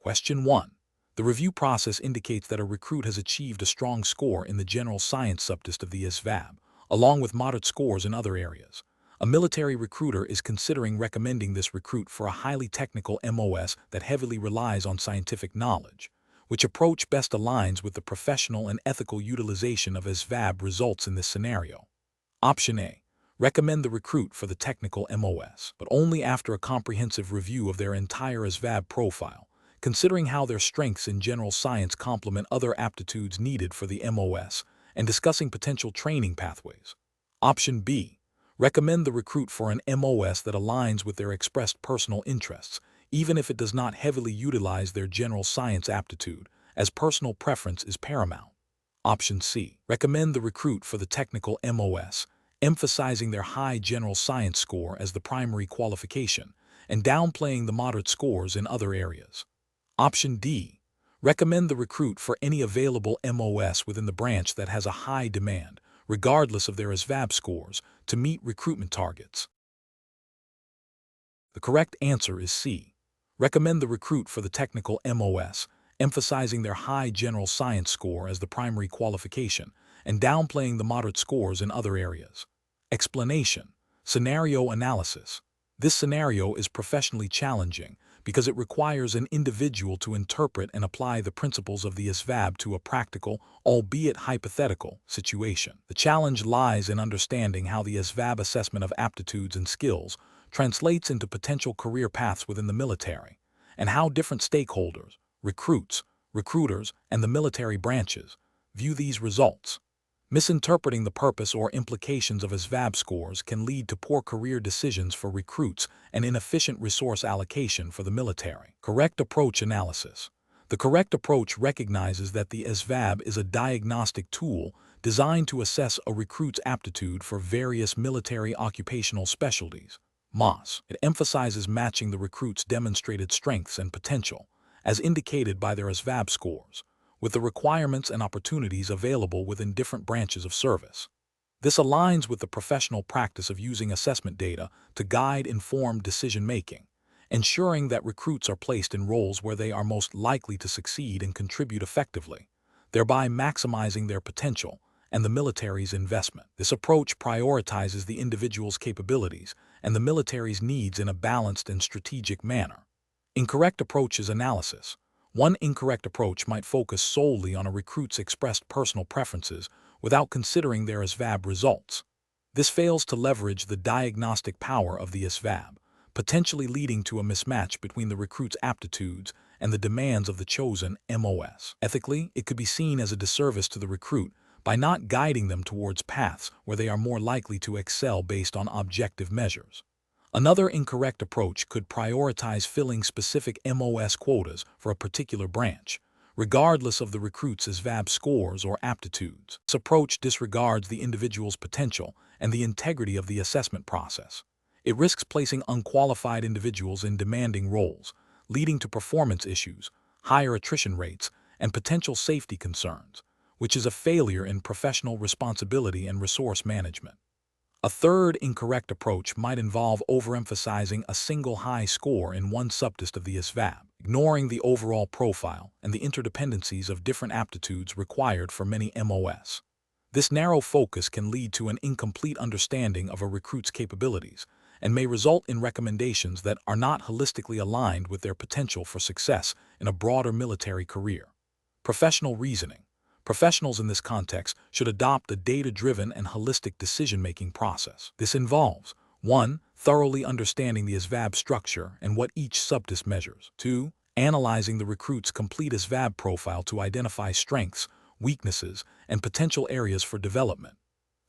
Question 1. The review process indicates that a recruit has achieved a strong score in the general science subtest of the ASVAB, along with moderate scores in other areas. A military recruiter is considering recommending this recruit for a highly technical MOS that heavily relies on scientific knowledge. Which approach best aligns with the professional and ethical utilization of ASVAB results in this scenario? Option A. Recommend the recruit for the technical MOS, but only after a comprehensive review of their entire ASVAB profile, considering how their strengths in general science complement other aptitudes needed for the MOS, and discussing potential training pathways. Option B. Recommend the recruit for an MOS that aligns with their expressed personal interests, even if it does not heavily utilize their general science aptitude, as personal preference is paramount. Option C. Recommend the recruit for the technical MOS, emphasizing their high general science score as the primary qualification, and downplaying the moderate scores in other areas. Option D. Recommend the recruit for any available MOS within the branch that has a high demand, regardless of their ASVAB scores, to meet recruitment targets. The correct answer is C. Recommend the recruit for the technical MOS, emphasizing their high general science score as the primary qualification, and downplaying the moderate scores in other areas. Explanation. Scenario analysis. This scenario is professionally challenging because it requires an individual to interpret and apply the principles of the ASVAB to a practical, albeit hypothetical, situation. The challenge lies in understanding how the ASVAB assessment of aptitudes and skills translates into potential career paths within the military, and how different stakeholders, recruits, recruiters, and the military branches view these results. Misinterpreting the purpose or implications of ASVAB scores can lead to poor career decisions for recruits and inefficient resource allocation for the military. Correct approach analysis. The correct approach recognizes that the ASVAB is a diagnostic tool designed to assess a recruit's aptitude for various military occupational specialties. MOS. It emphasizes matching the recruit's demonstrated strengths and potential, as indicated by their ASVAB scores, with the requirements and opportunities available within different branches of service. This aligns with the professional practice of using assessment data to guide informed decision-making, ensuring that recruits are placed in roles where they are most likely to succeed and contribute effectively, thereby maximizing their potential and the military's investment. This approach prioritizes the individual's capabilities and the military's needs in a balanced and strategic manner. Incorrect approaches analysis. One incorrect approach might focus solely on a recruit's expressed personal preferences without considering their ASVAB results. This fails to leverage the diagnostic power of the ASVAB, potentially leading to a mismatch between the recruit's aptitudes and the demands of the chosen MOS. Ethically, it could be seen as a disservice to the recruit by not guiding them towards paths where they are more likely to excel based on objective measures. Another incorrect approach could prioritize filling specific MOS quotas for a particular branch, regardless of the recruit's ASVAB scores or aptitudes. This approach disregards the individual's potential and the integrity of the assessment process. It risks placing unqualified individuals in demanding roles, leading to performance issues, higher attrition rates, and potential safety concerns, which is a failure in professional responsibility and resource management. A third incorrect approach might involve overemphasizing a single high score in one subtest of the ASVAB, ignoring the overall profile and the interdependencies of different aptitudes required for many MOS. This narrow focus can lead to an incomplete understanding of a recruit's capabilities and may result in recommendations that are not holistically aligned with their potential for success in a broader military career. Professional reasoning. Professionals in this context should adopt a data-driven and holistic decision-making process. This involves 1. Thoroughly understanding the ASVAB structure and what each subtest measures. 2. Analyzing the recruit's complete ASVAB profile to identify strengths, weaknesses, and potential areas for development.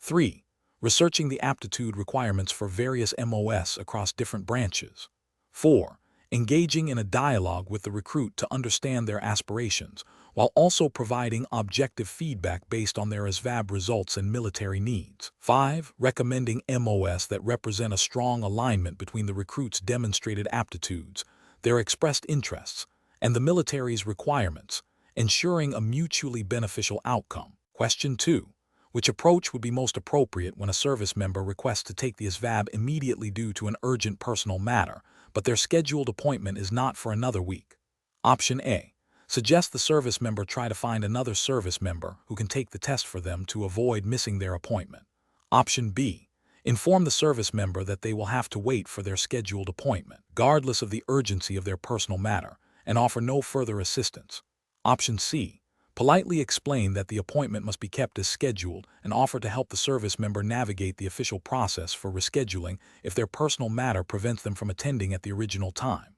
3. Researching the aptitude requirements for various MOS across different branches. 4. Engaging in a dialogue with the recruit to understand their aspirations, while also providing objective feedback based on their ASVAB results and military needs. 5. Recommending MOS that represent a strong alignment between the recruit's demonstrated aptitudes, their expressed interests, and the military's requirements, ensuring a mutually beneficial outcome. Question 2. Which approach would be most appropriate when a service member requests to take the ASVAB immediately due to an urgent personal matter, but their scheduled appointment is not for another week? Option A. Suggest the service member try to find another service member who can take the test for them to avoid missing their appointment. Option B. Inform the service member that they will have to wait for their scheduled appointment, regardless of the urgency of their personal matter, and offer no further assistance. Option C. Politely explain that the appointment must be kept as scheduled and offer to help the service member navigate the official process for rescheduling if their personal matter prevents them from attending at the original time.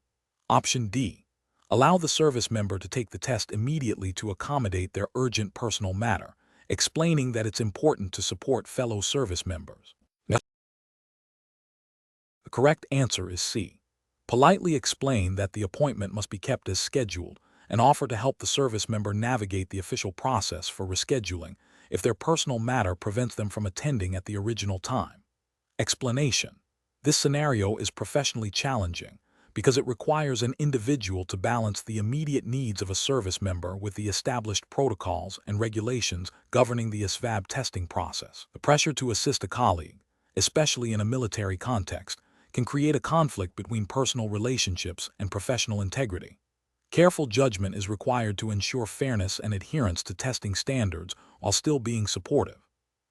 Option D. Allow the service member to take the test immediately to accommodate their urgent personal matter, explaining that it's important to support fellow service members. The correct answer is C. Politely explain that the appointment must be kept as scheduled and offer to help the service member navigate the official process for rescheduling if their personal matter prevents them from attending at the original time. Explanation. This scenario is professionally challenging because it requires an individual to balance the immediate needs of a service member with the established protocols and regulations governing the ASVAB testing process. The pressure to assist a colleague, especially in a military context, can create a conflict between personal relationships and professional integrity. Careful judgment is required to ensure fairness and adherence to testing standards while still being supportive.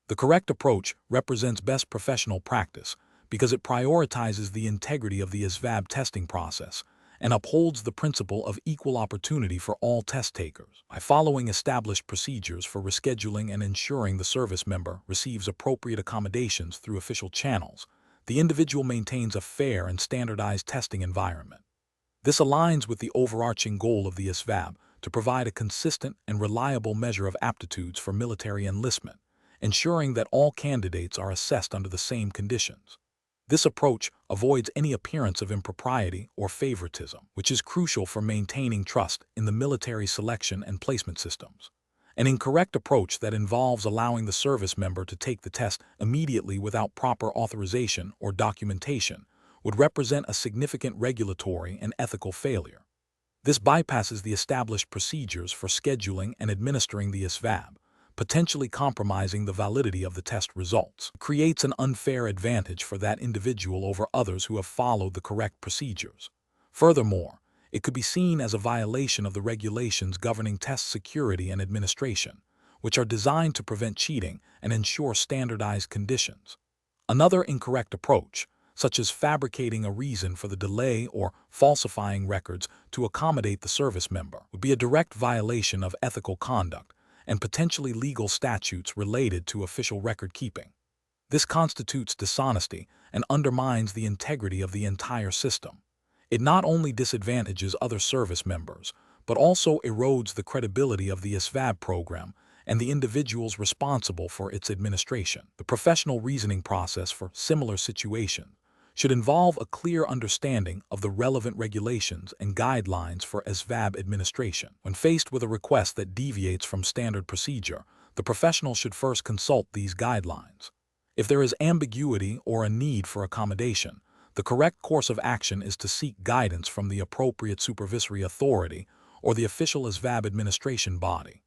The correct approach represents best professional practice because it prioritizes the integrity of the ASVAB testing process and upholds the principle of equal opportunity for all test takers. By following established procedures for rescheduling and ensuring the service member receives appropriate accommodations through official channels, the individual maintains a fair and standardized testing environment. This aligns with the overarching goal of the ASVAB to provide a consistent and reliable measure of aptitudes for military enlistment, ensuring that all candidates are assessed under the same conditions. This approach avoids any appearance of impropriety or favoritism, which is crucial for maintaining trust in the military selection and placement systems. An incorrect approach that involves allowing the service member to take the test immediately without proper authorization or documentation would represent a significant regulatory and ethical failure. This bypasses the established procedures for scheduling and administering the ASVAB, potentially compromising the validity of the test results. It creates an unfair advantage for that individual over others who have followed the correct procedures. Furthermore, it could be seen as a violation of the regulations governing test security and administration, which are designed to prevent cheating and ensure standardized conditions. Another incorrect approach, such as fabricating a reason for the delay or falsifying records to accommodate the service member, would be a direct violation of ethical conduct and potentially legal statutes related to official record keeping. This constitutes dishonesty and undermines the integrity of the entire system. It not only disadvantages other service members, but also erodes the credibility of the ASVAB program and the individuals responsible for its administration. The professional reasoning process for similar situations should involve a clear understanding of the relevant regulations and guidelines for ASVAB administration. When faced with a request that deviates from standard procedure, the professional should first consult these guidelines. If there is ambiguity or a need for accommodation, the correct course of action is to seek guidance from the appropriate supervisory authority or the official ASVAB administration body.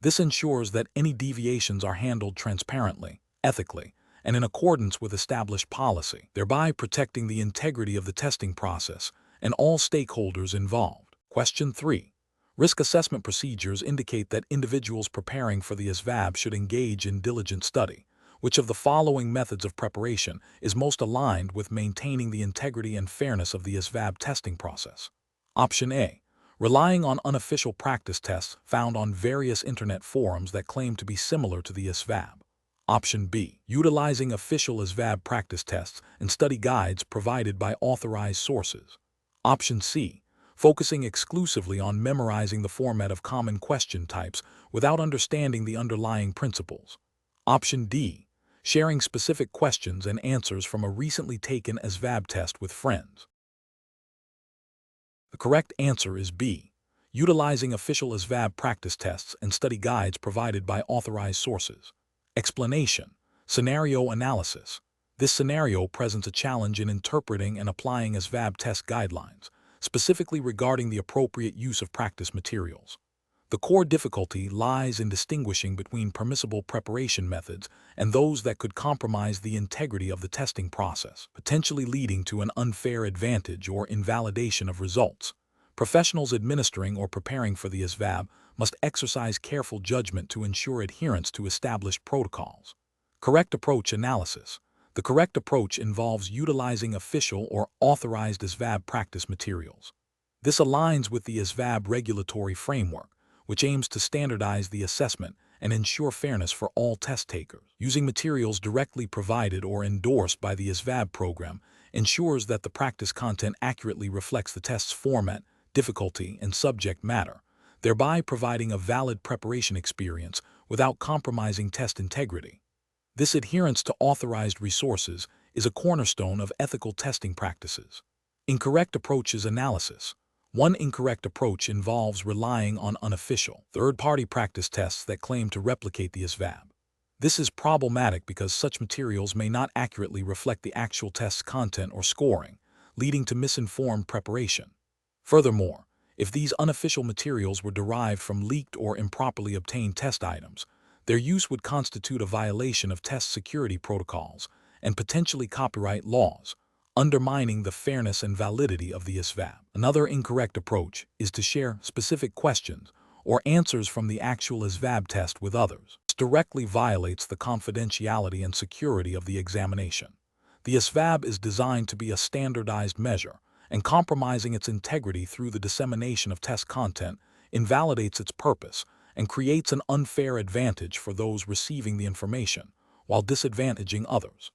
This ensures that any deviations are handled transparently, ethically, and in accordance with established policy, thereby protecting the integrity of the testing process and all stakeholders involved. Question 3. Risk assessment procedures indicate that individuals preparing for the ASVAB should engage in diligent study. Which of the following methods of preparation is most aligned with maintaining the integrity and fairness of the ASVAB testing process? Option A. Relying on unofficial practice tests found on various internet forums that claim to be similar to the ASVAB. Option B. Utilizing official ASVAB practice tests and study guides provided by authorized sources. Option C. Focusing exclusively on memorizing the format of common question types without understanding the underlying principles. Option D. Sharing specific questions and answers from a recently taken ASVAB test with friends. The correct answer is B. Utilizing official ASVAB practice tests and study guides provided by authorized sources. Explanation. Scenario analysis. This scenario presents a challenge in interpreting and applying ASVAB test guidelines, specifically regarding the appropriate use of practice materials. The core difficulty lies in distinguishing between permissible preparation methods and those that could compromise the integrity of the testing process, potentially leading to an unfair advantage or invalidation of results. Professionals administering or preparing for the ASVAB must exercise careful judgment to ensure adherence to established protocols. Correct approach analysis. The correct approach involves utilizing official or authorized ASVAB practice materials. This aligns with the ASVAB regulatory framework, which aims to standardize the assessment and ensure fairness for all test takers. Using materials directly provided or endorsed by the ASVAB program ensures that the practice content accurately reflects the test's format, difficulty, and subject matter, thereby providing a valid preparation experience without compromising test integrity. This adherence to authorized resources is a cornerstone of ethical testing practices. Incorrect approaches analysis. One incorrect approach involves relying on unofficial, third-party practice tests that claim to replicate the ASVAB. This is problematic because such materials may not accurately reflect the actual test's content or scoring, leading to misinformed preparation. Furthermore, if these unofficial materials were derived from leaked or improperly obtained test items, their use would constitute a violation of test security protocols and potentially copyright laws, undermining the fairness and validity of the ASVAB. Another incorrect approach is to share specific questions or answers from the actual ASVAB test with others. This directly violates the confidentiality and security of the examination. The ASVAB is designed to be a standardized measure, and compromising its integrity through the dissemination of test content invalidates its purpose and creates an unfair advantage for those receiving the information, while disadvantaging others.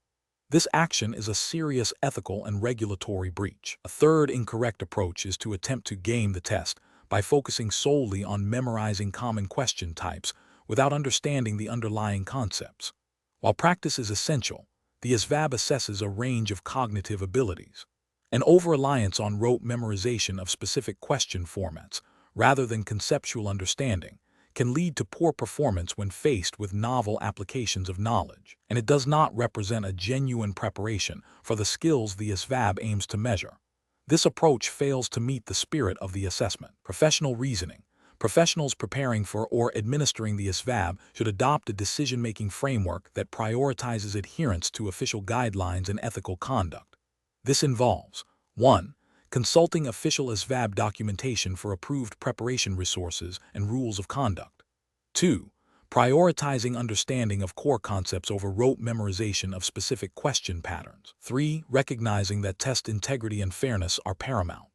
This action is a serious ethical and regulatory breach. A third incorrect approach is to attempt to game the test by focusing solely on memorizing common question types without understanding the underlying concepts. While practice is essential, the ASVAB assesses a range of cognitive abilities. An over-reliance on rote memorization of specific question formats, rather than conceptual understanding, can lead to poor performance when faced with novel applications of knowledge, and it does not represent a genuine preparation for the skills the ASVAB aims to measure. This approach fails to meet the spirit of the assessment. Professional reasoning. Professionals preparing for or administering the ASVAB should adopt a decision-making framework that prioritizes adherence to official guidelines and ethical conduct. This involves 1. Consulting official ASVAB documentation for approved preparation resources and rules of conduct. 2. Prioritizing understanding of core concepts over rote memorization of specific question patterns. 3. Recognizing that test integrity and fairness are paramount.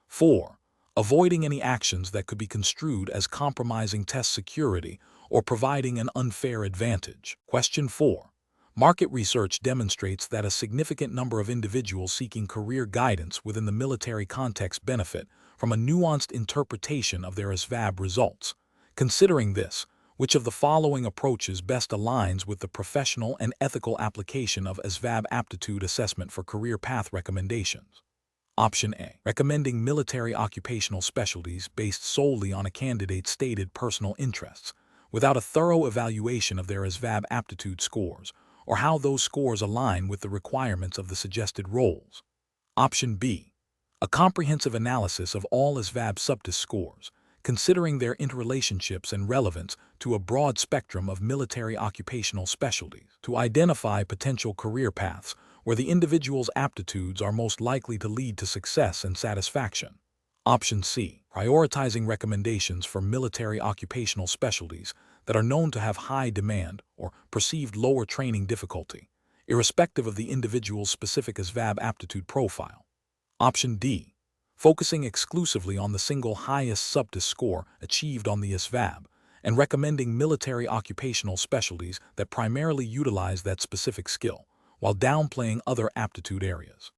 4. Avoiding any actions that could be construed as compromising test security or providing an unfair advantage. Question 4. Market research demonstrates that a significant number of individuals seeking career guidance within the military context benefit from a nuanced interpretation of their ASVAB results. Considering this, which of the following approaches best aligns with the professional and ethical application of ASVAB aptitude assessment for career path recommendations? Option A. Recommending military occupational specialties based solely on a candidate's stated personal interests, without a thorough evaluation of their ASVAB aptitude scores, or how those scores align with the requirements of the suggested roles. Option B. A comprehensive analysis of all ASVAB subtest scores, considering their interrelationships and relevance to a broad spectrum of military occupational specialties, to identify potential career paths where the individual's aptitudes are most likely to lead to success and satisfaction. Option C. Prioritizing recommendations for military occupational specialties that are known to have high demand or perceived lower training difficulty, irrespective of the individual's specific ASVAB aptitude profile. Option D. Focusing exclusively on the single highest subtest score achieved on the ASVAB and recommending military occupational specialties that primarily utilize that specific skill, while downplaying other aptitude areas.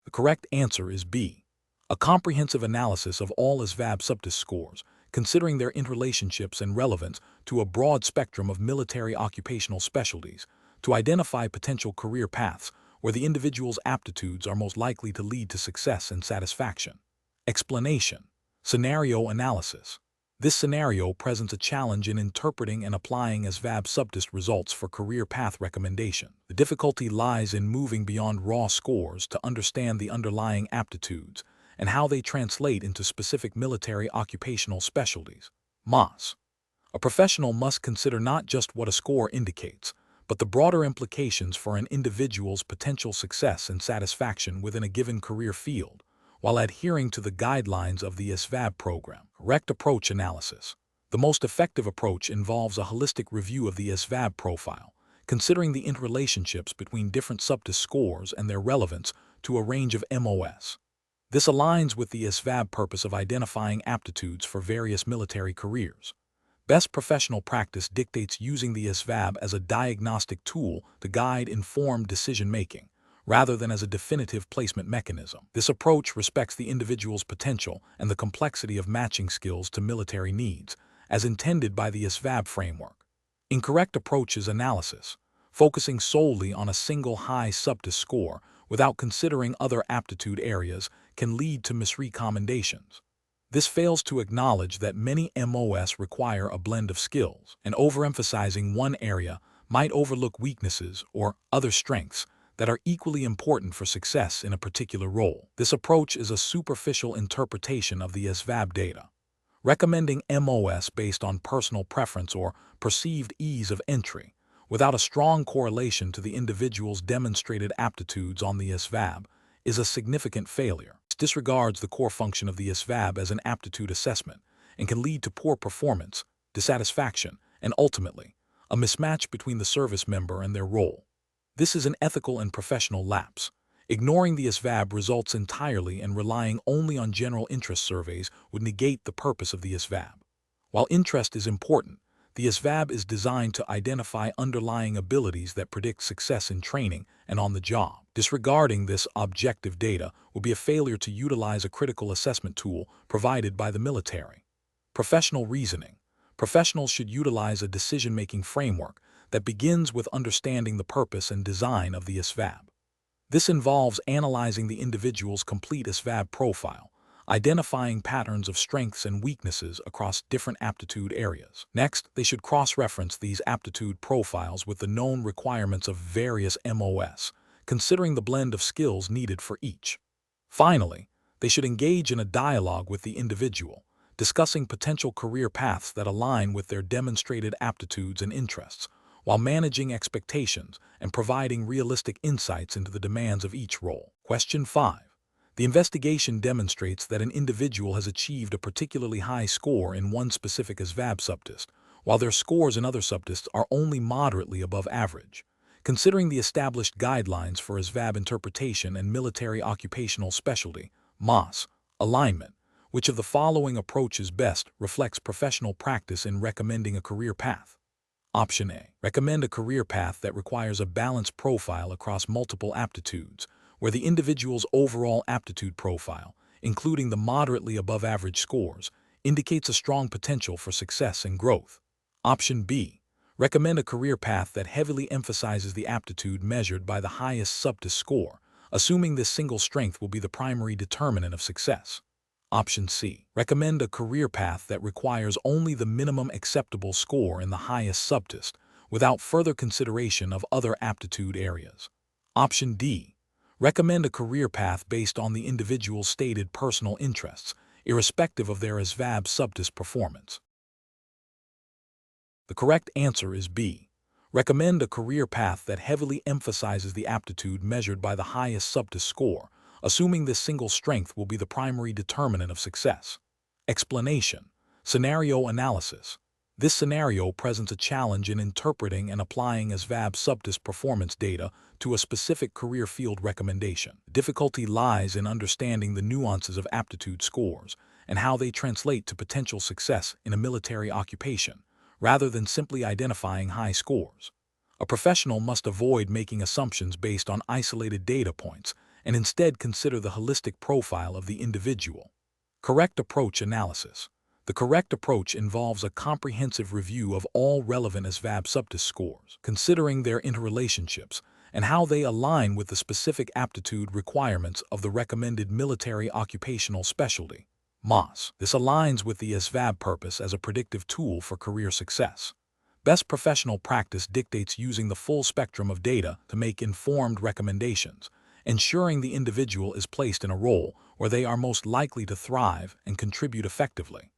The correct answer is B. A comprehensive analysis of all ASVAB subtest scores, considering their interrelationships and relevance to a broad spectrum of military occupational specialties, to identify potential career paths where the individual's aptitudes are most likely to lead to success and satisfaction. Explanation. Scenario analysis. This scenario presents a challenge in interpreting and applying ASVAB subtest results for career path recommendation. The difficulty lies in moving beyond raw scores to understand the underlying aptitudes and how they translate into specific military occupational specialties. MOS. A professional must consider not just what a score indicates, but the broader implications for an individual's potential success and satisfaction within a given career field, while adhering to the guidelines of the ASVAB program. Correct approach analysis. The most effective approach involves a holistic review of the ASVAB profile, considering the interrelationships between different subtest scores and their relevance to a range of MOS. This aligns with the ASVAB purpose of identifying aptitudes for various military careers. Best professional practice dictates using the ASVAB as a diagnostic tool to guide informed decision-making, rather than as a definitive placement mechanism. This approach respects the individual's potential and the complexity of matching skills to military needs, as intended by the ASVAB framework. Incorrect approach is analysis, focusing solely on a single high subtest score without considering other aptitude areas can lead to misrecommendations. This fails to acknowledge that many MOS require a blend of skills, and overemphasizing one area might overlook weaknesses or other strengths that are equally important for success in a particular role. This approach is a superficial interpretation of the ASVAB data, recommending MOS based on personal preference or perceived ease of entry, without a strong correlation to the individual's demonstrated aptitudes on the ASVAB, is a significant failure. This disregards the core function of the ASVAB as an aptitude assessment and can lead to poor performance, dissatisfaction, and ultimately, a mismatch between the service member and their role. This is an ethical and professional lapse. Ignoring the ASVAB results entirely and relying only on general interest surveys would negate the purpose of the ASVAB. While interest is important, the ASVAB is designed to identify underlying abilities that predict success in training and on the job. Disregarding this objective data would be a failure to utilize a critical assessment tool provided by the military. Professional reasoning. Professionals should utilize a decision-making framework that begins with understanding the purpose and design of the ASVAB. This involves analyzing the individual's complete ASVAB profile, identifying patterns of strengths and weaknesses across different aptitude areas. Next, they should cross-reference these aptitude profiles with the known requirements of various MOS, considering the blend of skills needed for each. Finally, they should engage in a dialogue with the individual, discussing potential career paths that align with their demonstrated aptitudes and interests, while managing expectations and providing realistic insights into the demands of each role. Question 5. The investigation demonstrates that an individual has achieved a particularly high score in one specific ASVAB subtest, while their scores in other subtests are only moderately above average. Considering the established guidelines for ASVAB interpretation and military occupational specialty, MOS, alignment, which of the following approaches best reflects professional practice in recommending a career path? Option A. Recommend a career path that requires a balanced profile across multiple aptitudes, where the individual's overall aptitude profile, including the moderately above average scores, indicates a strong potential for success and growth. Option B. Recommend a career path that heavily emphasizes the aptitude measured by the highest subtest score, assuming this single strength will be the primary determinant of success. Option C. Recommend a career path that requires only the minimum acceptable score in the highest subtest, without further consideration of other aptitude areas. Option D. Recommend a career path based on the individual's stated personal interests, irrespective of their ASVAB subtest performance. The correct answer is B. Recommend a career path that heavily emphasizes the aptitude measured by the highest subtest score, assuming this single strength will be the primary determinant of success. Explanation. Scenario analysis. This scenario presents a challenge in interpreting and applying ASVAB subtest performance data to a specific career field recommendation. The difficulty lies in understanding the nuances of aptitude scores and how they translate to potential success in a military occupation, rather than simply identifying high scores. A professional must avoid making assumptions based on isolated data points and instead consider the holistic profile of the individual. Correct approach analysis. The correct approach involves a comprehensive review of all relevant ASVAB subtest scores, considering their interrelationships and how they align with the specific aptitude requirements of the recommended military occupational specialty, MOS. This aligns with the ASVAB purpose as a predictive tool for career success. Best professional practice dictates using the full spectrum of data to make informed recommendations, ensuring the individual is placed in a role where they are most likely to thrive and contribute effectively.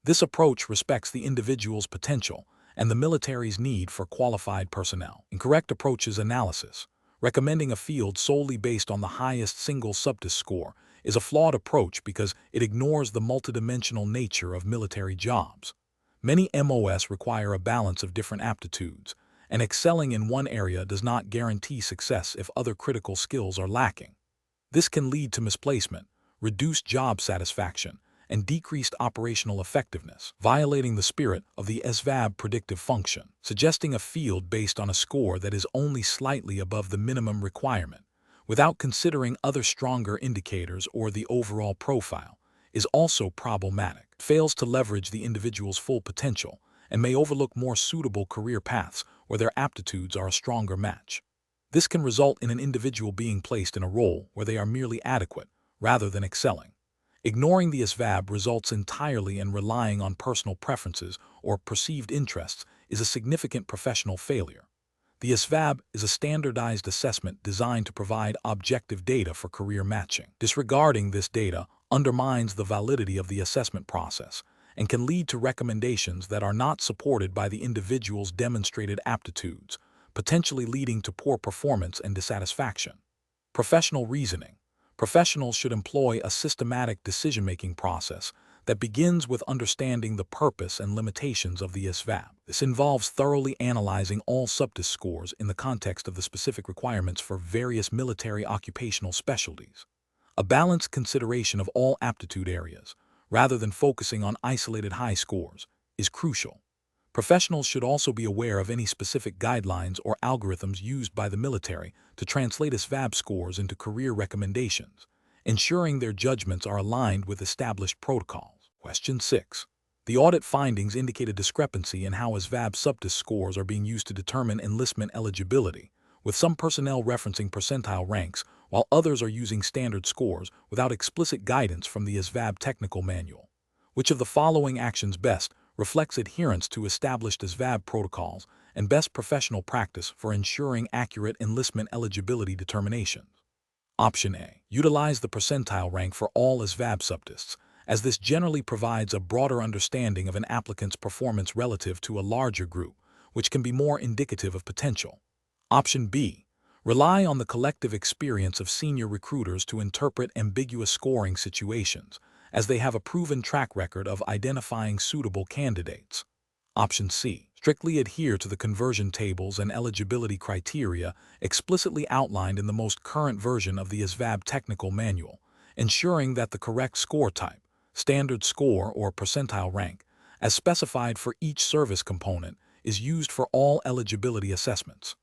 This approach respects the individual's potential and the military's need for qualified personnel. Incorrect approach is analysis, recommending a field solely based on the highest single subtest score, is a flawed approach because it ignores the multidimensional nature of military jobs. Many MOS require a balance of different aptitudes, and excelling in one area does not guarantee success if other critical skills are lacking. This can lead to misplacement, reduced job satisfaction, and decreased operational effectiveness, violating the spirit of the ASVAB predictive function. Suggesting a field based on a score that is only slightly above the minimum requirement, without considering other stronger indicators or the overall profile, is also problematic. It fails to leverage the individual's full potential and may overlook more suitable career paths where their aptitudes are a stronger match. This can result in an individual being placed in a role where they are merely adequate rather than excelling. Ignoring the ASVAB results entirely in relying on personal preferences or perceived interests is a significant professional failure. The ASVAB is a standardized assessment designed to provide objective data for career matching. Disregarding this data undermines the validity of the assessment process and can lead to recommendations that are not supported by the individual's demonstrated aptitudes, potentially leading to poor performance and dissatisfaction. Professional reasoning. Professionals should employ a systematic decision-making process that begins with understanding the purpose and limitations of the ASVAB. This involves thoroughly analyzing all subtest scores in the context of the specific requirements for various military occupational specialties. A balanced consideration of all aptitude areas, rather than focusing on isolated high scores, is crucial. Professionals should also be aware of any specific guidelines or algorithms used by the military to translate ASVAB scores into career recommendations, ensuring their judgments are aligned with established protocols. Question 6. The audit findings indicate a discrepancy in how ASVAB subtest scores are being used to determine enlistment eligibility, with some personnel referencing percentile ranks while others are using standard scores without explicit guidance from the ASVAB technical manual. Which of the following actions best reflects adherence to established ASVAB protocols and best professional practice for ensuring accurate enlistment eligibility determinations? Option A. Utilize the percentile rank for all ASVAB subtests, as this generally provides a broader understanding of an applicant's performance relative to a larger group, which can be more indicative of potential. Option B. Rely on the collective experience of senior recruiters to interpret ambiguous scoring situations, as they have a proven track record of identifying suitable candidates. Option C. Strictly adhere to the conversion tables and eligibility criteria explicitly outlined in the most current version of the ASVAB technical manual, ensuring that the correct score type, standard score or percentile rank, as specified for each service component, is used for all eligibility assessments.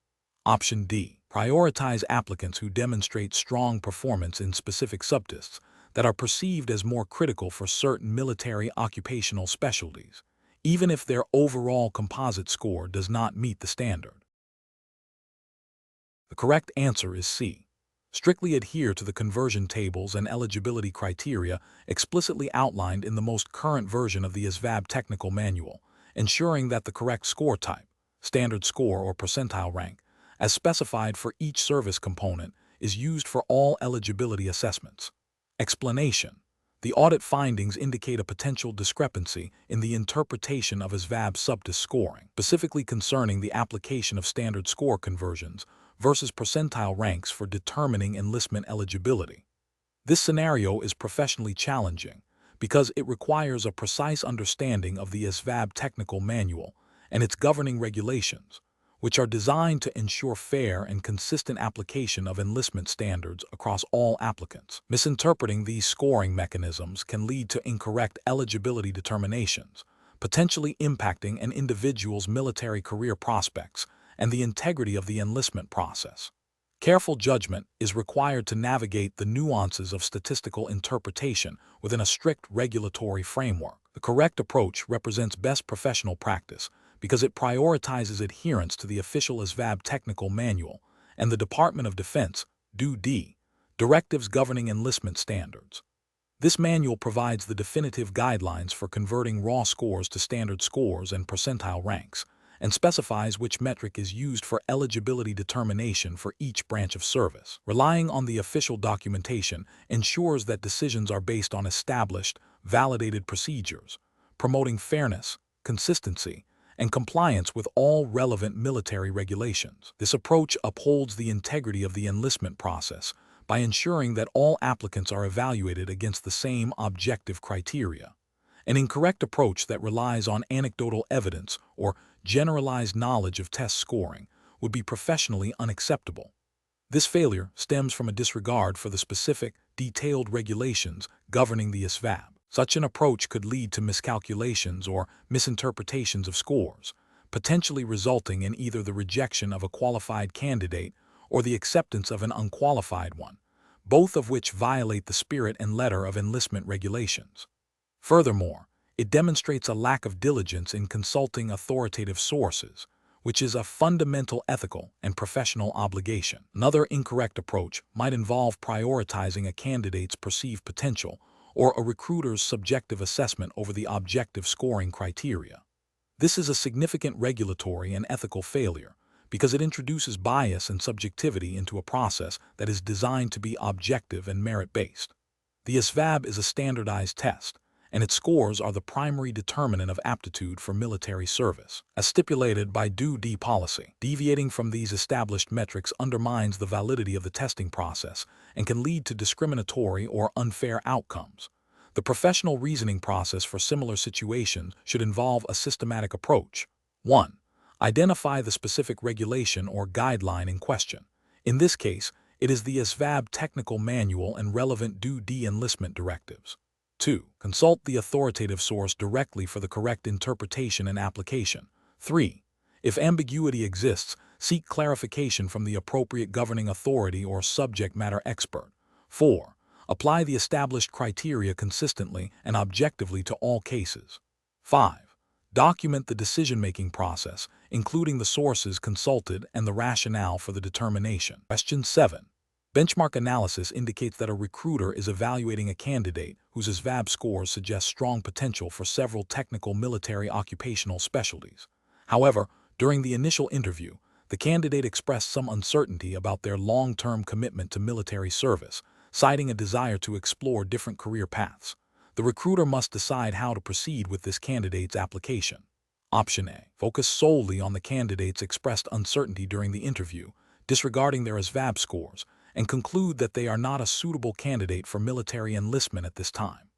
Option D. Prioritize applicants who demonstrate strong performance in specific subtests that are perceived as more critical for certain military occupational specialties, even if their overall composite score does not meet the standard. The correct answer is C. Strictly adhere to the conversion tables and eligibility criteria explicitly outlined in the most current version of the ASVAB technical manual, ensuring that the correct score type, standard score or percentile rank, as specified for each service component, is used for all eligibility assessments. Explanation. The audit findings indicate a potential discrepancy in the interpretation of ASVAB subtest scoring, specifically concerning the application of standard score conversions versus percentile ranks for determining enlistment eligibility. This scenario is professionally challenging because it requires a precise understanding of the ASVAB technical manual and its governing regulations, which are designed to ensure fair and consistent application of enlistment standards across all applicants. Misinterpreting these scoring mechanisms can lead to incorrect eligibility determinations, potentially impacting an individual's military career prospects and the integrity of the enlistment process. Careful judgment is required to navigate the nuances of statistical interpretation within a strict regulatory framework. The correct approach represents best professional practice because it prioritizes adherence to the official ASVAB technical manual and the Department of Defense (DoD) directives governing enlistment standards. This manual provides the definitive guidelines for converting raw scores to standard scores and percentile ranks, and specifies which metric is used for eligibility determination for each branch of service. Relying on the official documentation ensures that decisions are based on established, validated procedures, promoting fairness, consistency, and compliance with all relevant military regulations. This approach upholds the integrity of the enlistment process by ensuring that all applicants are evaluated against the same objective criteria. An incorrect approach that relies on anecdotal evidence or generalized knowledge of test scoring would be professionally unacceptable. This failure stems from a disregard for the specific, detailed regulations governing the ASVAB. Such an approach could lead to miscalculations or misinterpretations of scores, potentially resulting in either the rejection of a qualified candidate or the acceptance of an unqualified one, both of which violate the spirit and letter of enlistment regulations. Furthermore, it demonstrates a lack of diligence in consulting authoritative sources, which is a fundamental ethical and professional obligation. Another incorrect approach might involve prioritizing a candidate's perceived potential or a recruiter's subjective assessment over the objective scoring criteria. This is a significant regulatory and ethical failure because it introduces bias and subjectivity into a process that is designed to be objective and merit-based. The ASVAB is a standardized test, and its scores are the primary determinant of aptitude for military service, as stipulated by DoD policy. Deviating from these established metrics undermines the validity of the testing process and can lead to discriminatory or unfair outcomes. The professional reasoning process for similar situations should involve a systematic approach. 1. Identify the specific regulation or guideline in question. In this case, it is the ASVAB technical manual and relevant DoD enlistment directives. 2. Consult the authoritative source directly for the correct interpretation and application. 3. If ambiguity exists, seek clarification from the appropriate governing authority or subject matter expert. 4. Apply the established criteria consistently and objectively to all cases. 5. Document the decision-making process, including the sources consulted and the rationale for the determination. Question 7. Benchmark analysis indicates that a recruiter is evaluating a candidate whose ASVAB scores suggest strong potential for several technical military occupational specialties. However, during the initial interview, the candidate expressed some uncertainty about their long-term commitment to military service, citing a desire to explore different career paths. The recruiter must decide how to proceed with this candidate's application. Option A. Focus solely on the candidate's expressed uncertainty during the interview, disregarding their ASVAB scores, and conclude that they are not a suitable candidate for military enlistment at this time.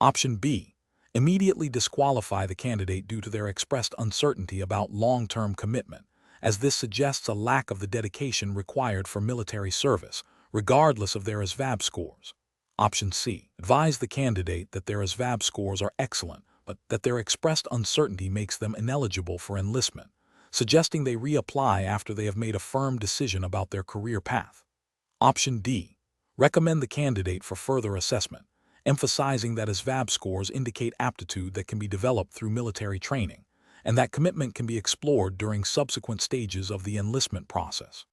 Option B. Immediately disqualify the candidate due to their expressed uncertainty about long-term commitment, as this suggests a lack of the dedication required for military service, regardless of their ASVAB scores. Option C. Advise the candidate that their ASVAB scores are excellent, but that their expressed uncertainty makes them ineligible for enlistment, suggesting they reapply after they have made a firm decision about their career path. Option D. Recommend the candidate for further assessment, emphasizing that ASVAB scores indicate aptitude that can be developed through military training, and that commitment can be explored during subsequent stages of the enlistment process.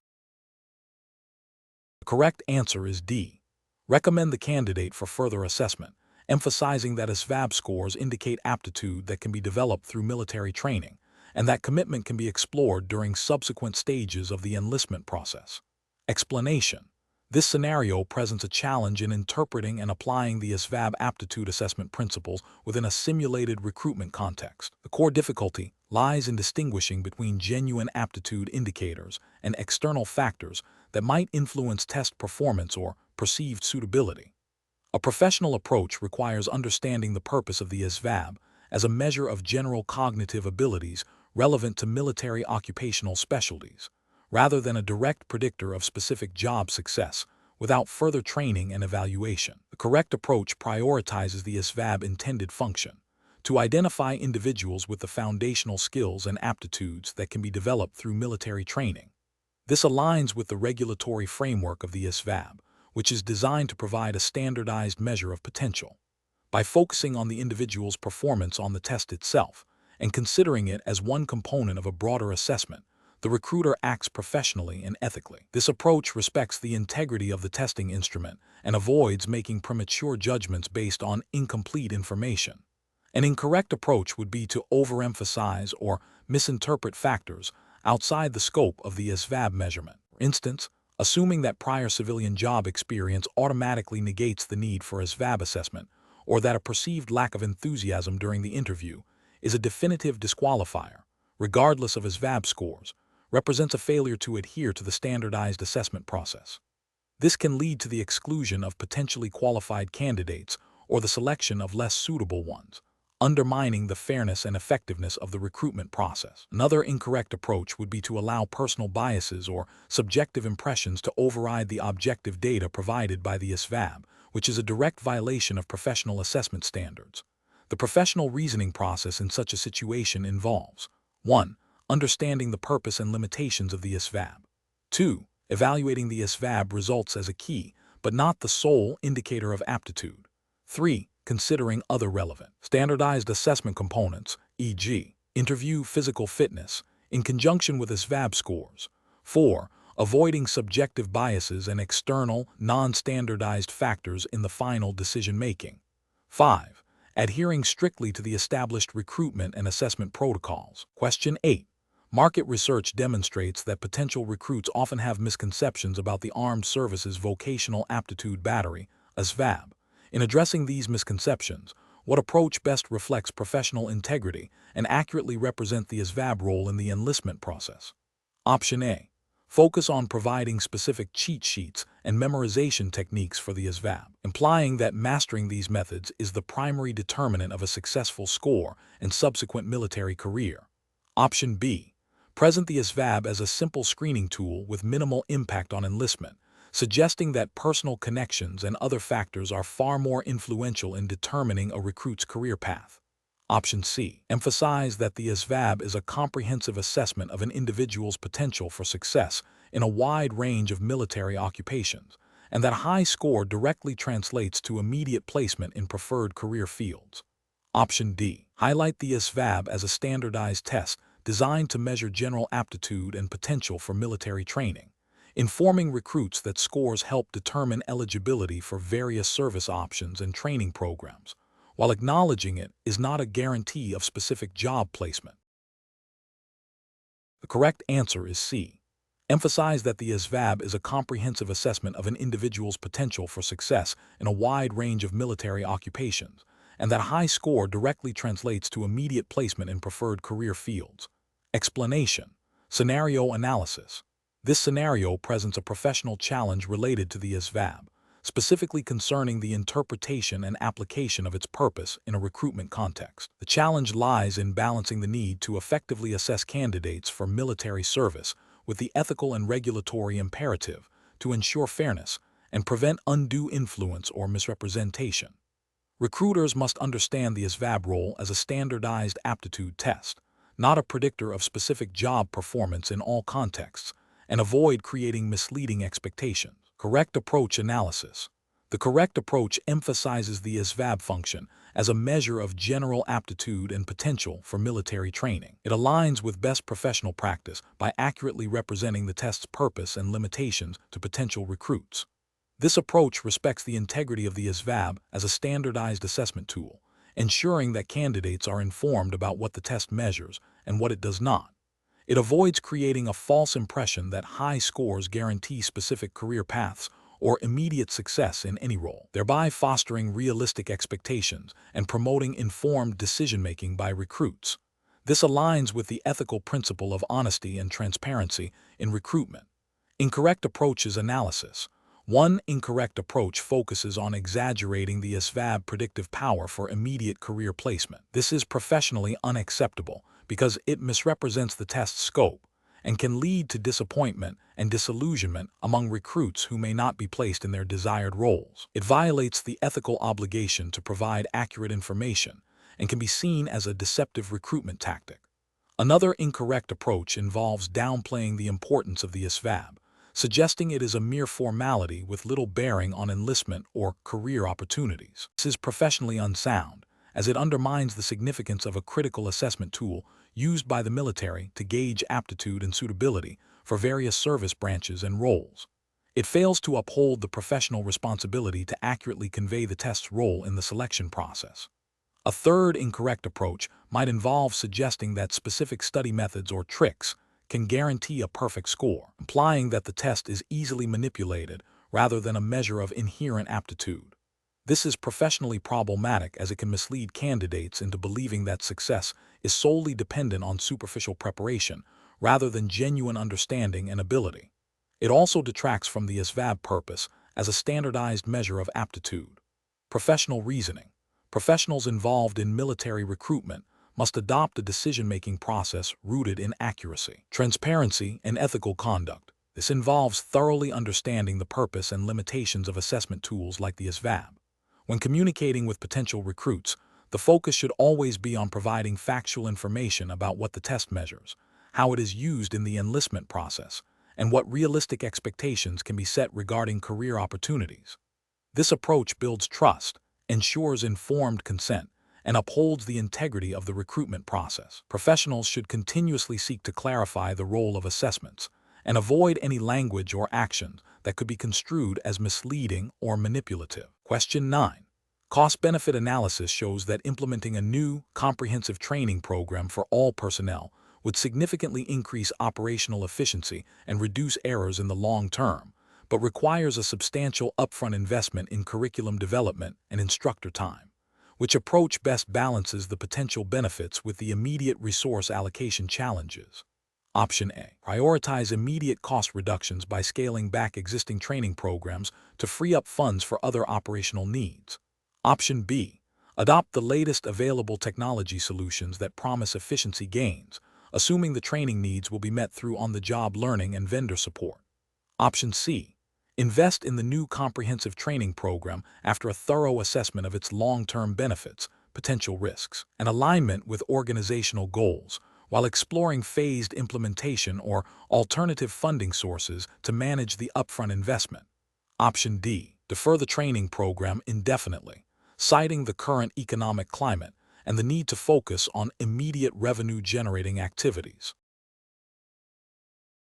The correct answer is D. Recommend the candidate for further assessment, emphasizing that ASVAB scores indicate aptitude that can be developed through military training, and that commitment can be explored during subsequent stages of the enlistment process. Explanation. This scenario presents a challenge in interpreting and applying the ASVAB aptitude assessment principles within a simulated recruitment context. The core difficulty lies in distinguishing between genuine aptitude indicators and external factors that might influence test performance or perceived suitability. A professional approach requires understanding the purpose of the ASVAB as a measure of general cognitive abilities relevant to military occupational specialties, rather than a direct predictor of specific job success without further training and evaluation. The correct approach prioritizes the ASVAB intended function, to identify individuals with the foundational skills and aptitudes that can be developed through military training. This aligns with the regulatory framework of the ASVAB, which is designed to provide a standardized measure of potential. By focusing on the individual's performance on the test itself and considering it as one component of a broader assessment, the recruiter acts professionally and ethically. This approach respects the integrity of the testing instrument and avoids making premature judgments based on incomplete information. An incorrect approach would be to overemphasize or misinterpret factors outside the scope of the ASVAB measurement. For instance, assuming that prior civilian job experience automatically negates the need for ASVAB assessment, or that a perceived lack of enthusiasm during the interview is a definitive disqualifier, regardless of ASVAB scores, represents a failure to adhere to the standardized assessment process. This can lead to the exclusion of potentially qualified candidates or the selection of less suitable ones, undermining the fairness and effectiveness of the recruitment process. Another incorrect approach would be to allow personal biases or subjective impressions to override the objective data provided by the ASVAB, which is a direct violation of professional assessment standards. The professional reasoning process in such a situation involves 1. Understanding the purpose and limitations of the ASVAB. 2. Evaluating the ASVAB results as a key, but not the sole indicator of aptitude. 3. Considering other relevant, standardized assessment components, e.g., interview physical fitness, in conjunction with ASVAB scores. 4. Avoiding subjective biases and external, non-standardized factors in the final decision-making. 5. Adhering strictly to the established recruitment and assessment protocols. Question 8. Market research demonstrates that potential recruits often have misconceptions about the Armed Services Vocational Aptitude Battery, ASVAB. In addressing these misconceptions, what approach best reflects professional integrity and accurately represents the ASVAB role in the enlistment process? Option A. Focus on providing specific cheat sheets and memorization techniques for the ASVAB, implying that mastering these methods is the primary determinant of a successful score and subsequent military career. Option B. Present the ASVAB as a simple screening tool with minimal impact on enlistment, suggesting that personal connections and other factors are far more influential in determining a recruit's career path. Option C. Emphasize that the ASVAB is a comprehensive assessment of an individual's potential for success in a wide range of military occupations, and that a high score directly translates to immediate placement in preferred career fields. Option D. Highlight the ASVAB as a standardized test designed to measure general aptitude and potential for military training, informing recruits that scores help determine eligibility for various service options and training programs, while acknowledging it is not a guarantee of specific job placement. The correct answer is C. Emphasize that the ASVAB is a comprehensive assessment of an individual's potential for success in a wide range of military occupations, and that a high score directly translates to immediate placement in preferred career fields. Explanation. Scenario analysis. This scenario presents a professional challenge related to the ASVAB, specifically concerning the interpretation and application of its purpose in a recruitment context. The challenge lies in balancing the need to effectively assess candidates for military service with the ethical and regulatory imperative to ensure fairness and prevent undue influence or misrepresentation. Recruiters must understand the ASVAB role as a standardized aptitude test, not a predictor of specific job performance in all contexts, and avoid creating misleading expectations. Correct approach analysis. The correct approach emphasizes the ASVAB function as a measure of general aptitude and potential for military training. It aligns with best professional practice by accurately representing the test's purpose and limitations to potential recruits. This approach respects the integrity of the ASVAB as a standardized assessment tool, ensuring that candidates are informed about what the test measures and what it does not. It avoids creating a false impression that high scores guarantee specific career paths or immediate success in any role, thereby fostering realistic expectations and promoting informed decision-making by recruits. This aligns with the ethical principle of honesty and transparency in recruitment. Incorrect approaches analysis. One incorrect approach focuses on exaggerating the ASVAB predictive power for immediate career placement. This is professionally unacceptable because it misrepresents the test's scope and can lead to disappointment and disillusionment among recruits who may not be placed in their desired roles. It violates the ethical obligation to provide accurate information and can be seen as a deceptive recruitment tactic. Another incorrect approach involves downplaying the importance of the ASVAB, suggesting it is a mere formality with little bearing on enlistment or career opportunities. This is professionally unsound, as it undermines the significance of a critical assessment tool used by the military to gauge aptitude and suitability for various service branches and roles. It fails to uphold the professional responsibility to accurately convey the test's role in the selection process. A third incorrect approach might involve suggesting that specific study methods or tricks can guarantee a perfect score, implying that the test is easily manipulated rather than a measure of inherent aptitude. This is professionally problematic as it can mislead candidates into believing that success is solely dependent on superficial preparation rather than genuine understanding and ability. It also detracts from the ASVAB purpose as a standardized measure of aptitude. Professional reasoning. Professionals involved in military recruitment must adopt a decision-making process rooted in accuracy, transparency, and ethical conduct. This involves thoroughly understanding the purpose and limitations of assessment tools like the ASVAB. When communicating with potential recruits, the focus should always be on providing factual information about what the test measures, how it is used in the enlistment process, and what realistic expectations can be set regarding career opportunities. This approach builds trust, ensures informed consent, and upholds the integrity of the recruitment process. Professionals should continuously seek to clarify the role of assessments and avoid any language or action that could be construed as misleading or manipulative. Question 9. Cost-benefit analysis shows that implementing a new, comprehensive training program for all personnel would significantly increase operational efficiency and reduce errors in the long term, but requires a substantial upfront investment in curriculum development and instructor time. Which approach best balances the potential benefits with the immediate resource allocation challenges? Option A. Prioritize immediate cost reductions by scaling back existing training programs to free up funds for other operational needs. Option B. Adopt the latest available technology solutions that promise efficiency gains, assuming the training needs will be met through on-the-job learning and vendor support. Option C. Invest in the new comprehensive training program after a thorough assessment of its long-term benefits, potential risks, and alignment with organizational goals, while exploring phased implementation or alternative funding sources to manage the upfront investment. Option D. Defer the training program indefinitely, citing the current economic climate and the need to focus on immediate revenue-generating activities.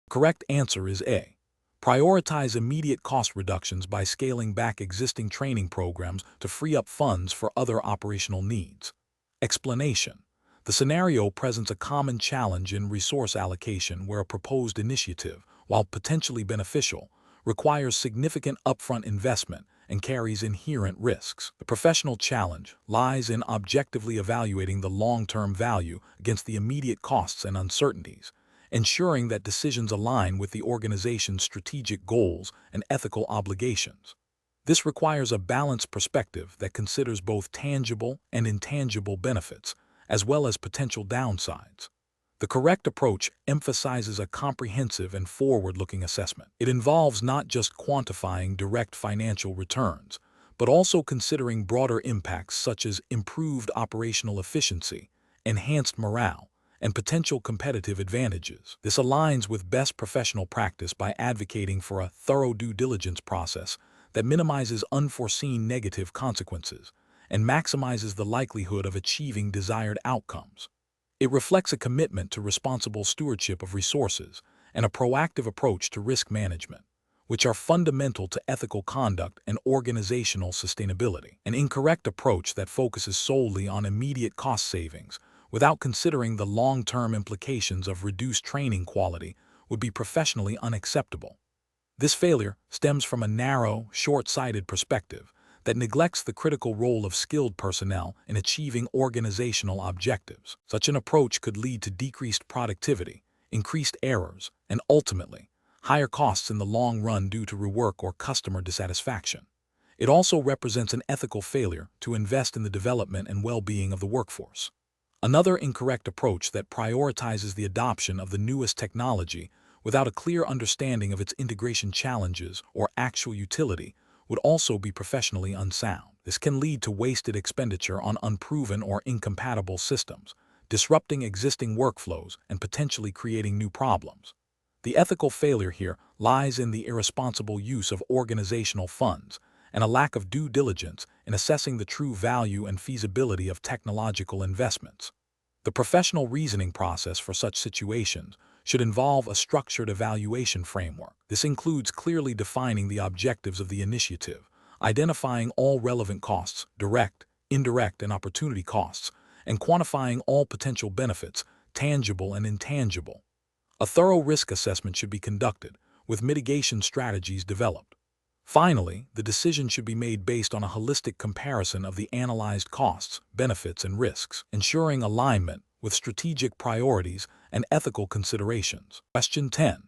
The correct answer is A. Prioritize immediate cost reductions by scaling back existing training programs to free up funds for other operational needs. Explanation. The scenario presents a common challenge in resource allocation where a proposed initiative, while potentially beneficial, requires significant upfront investment and carries inherent risks. The professional challenge lies in objectively evaluating the long-term value against the immediate costs and uncertainties, ensuring that decisions align with the organization's strategic goals and ethical obligations. This requires a balanced perspective that considers both tangible and intangible benefits, as well as potential downsides. The correct approach emphasizes a comprehensive and forward-looking assessment. It involves not just quantifying direct financial returns, but also considering broader impacts such as improved operational efficiency, enhanced morale, and potential competitive advantages. This aligns with best professional practice by advocating for a thorough due diligence process that minimizes unforeseen negative consequences and maximizes the likelihood of achieving desired outcomes. It reflects a commitment to responsible stewardship of resources and a proactive approach to risk management, which are fundamental to ethical conduct and organizational sustainability. An incorrect approach that focuses solely on immediate cost savings without considering the long-term implications of reduced training quality would be professionally unacceptable. This failure stems from a narrow, short-sighted perspective that neglects the critical role of skilled personnel in achieving organizational objectives. Such an approach could lead to decreased productivity, increased errors, and ultimately, higher costs in the long run due to rework or customer dissatisfaction. It also represents an ethical failure to invest in the development and well-being of the workforce. Another incorrect approach that prioritizes the adoption of the newest technology without a clear understanding of its integration challenges or actual utility would also be professionally unsound. This can lead to wasted expenditure on unproven or incompatible systems, disrupting existing workflows and potentially creating new problems. The ethical failure here lies in the irresponsible use of organizational funds and a lack of due diligence in assessing the true value and feasibility of technological investments. The professional reasoning process for such situations should involve a structured evaluation framework. This includes clearly defining the objectives of the initiative, identifying all relevant costs, direct, indirect, and opportunity costs, and quantifying all potential benefits, tangible and intangible. A thorough risk assessment should be conducted, with mitigation strategies developed. Finally, the decision should be made based on a holistic comparison of the analyzed costs, benefits, and risks, ensuring alignment with strategic priorities and ethical considerations. Question 10.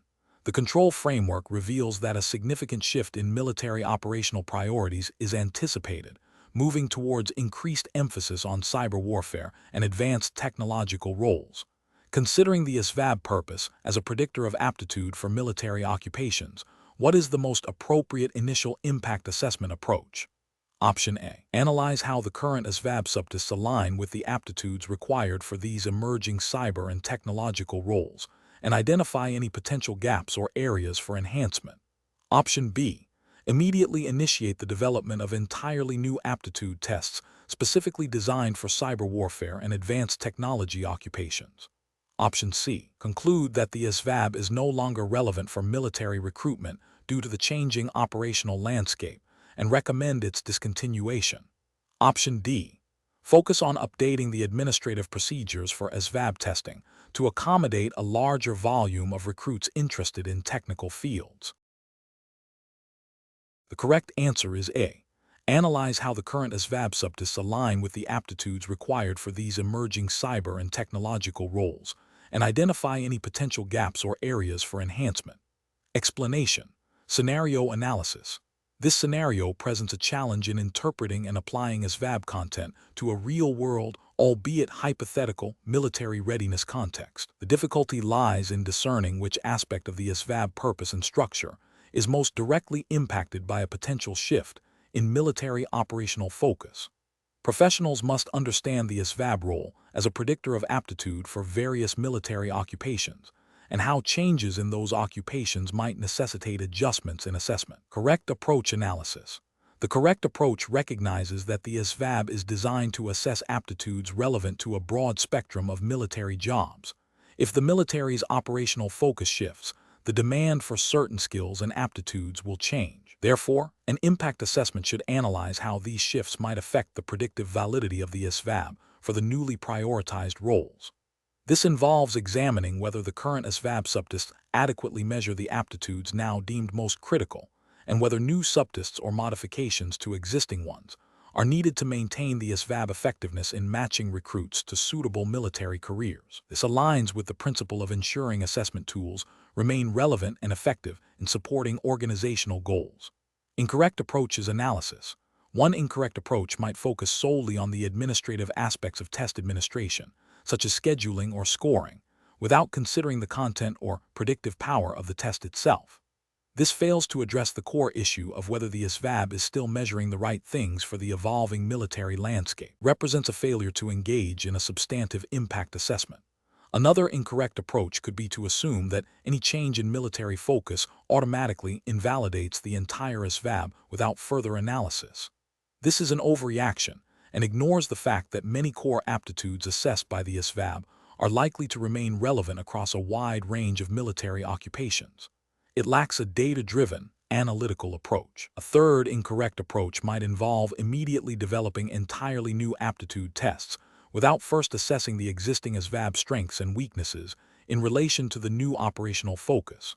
The control framework reveals that a significant shift in military operational priorities is anticipated, moving towards increased emphasis on cyber warfare and advanced technological roles. Considering the ASVAB purpose as a predictor of aptitude for military occupations, what is the most appropriate initial impact assessment approach? Option A. Analyze how the current ASVAB subtests align with the aptitudes required for these emerging cyber and technological roles, and identify any potential gaps or areas for enhancement. Option B. Immediately initiate the development of entirely new aptitude tests specifically designed for cyber warfare and advanced technology occupations. Option C. Conclude that the ASVAB is no longer relevant for military recruitment due to the changing operational landscape and recommend its discontinuation. Option D. Focus on updating the administrative procedures for ASVAB testing to accommodate a larger volume of recruits interested in technical fields. The correct answer is A. Analyze how the current ASVAB subtests align with the aptitudes required for these emerging cyber and technological roles, and identify any potential gaps or areas for enhancement. Explanation. Scenario analysis. This scenario presents a challenge in interpreting and applying ASVAB content to a real-world, albeit hypothetical, military readiness context. The difficulty lies in discerning which aspect of the ASVAB purpose and structure is most directly impacted by a potential shift in military operational focus. Professionals must understand the ASVAB role as a predictor of aptitude for various military occupations, and how changes in those occupations might necessitate adjustments in assessment. Correct approach analysis. The correct approach recognizes that the ASVAB is designed to assess aptitudes relevant to a broad spectrum of military jobs. If the military's operational focus shifts, the demand for certain skills and aptitudes will change. Therefore, an impact assessment should analyze how these shifts might affect the predictive validity of the ASVAB for the newly prioritized roles. This involves examining whether the current ASVAB subtests adequately measure the aptitudes now deemed most critical, and whether new subtests or modifications to existing ones are needed to maintain the ASVAB effectiveness in matching recruits to suitable military careers. This aligns with the principle of ensuring assessment tools remain relevant and effective in supporting organizational goals. Incorrect approaches analysis. One incorrect approach might focus solely on the administrative aspects of test administration, such as scheduling or scoring, without considering the content or predictive power of the test itself. This fails to address the core issue of whether the ASVAB is still measuring the right things for the evolving military landscape. Represents a failure to engage in a substantive impact assessment. Another incorrect approach could be to assume that any change in military focus automatically invalidates the entire ASVAB without further analysis. This is an overreaction and ignores the fact that many core aptitudes assessed by the ASVAB are likely to remain relevant across a wide range of military occupations. It lacks a data-driven, analytical approach. A third incorrect approach might involve immediately developing entirely new aptitude tests without first assessing the existing ASVAB strengths and weaknesses in relation to the new operational focus.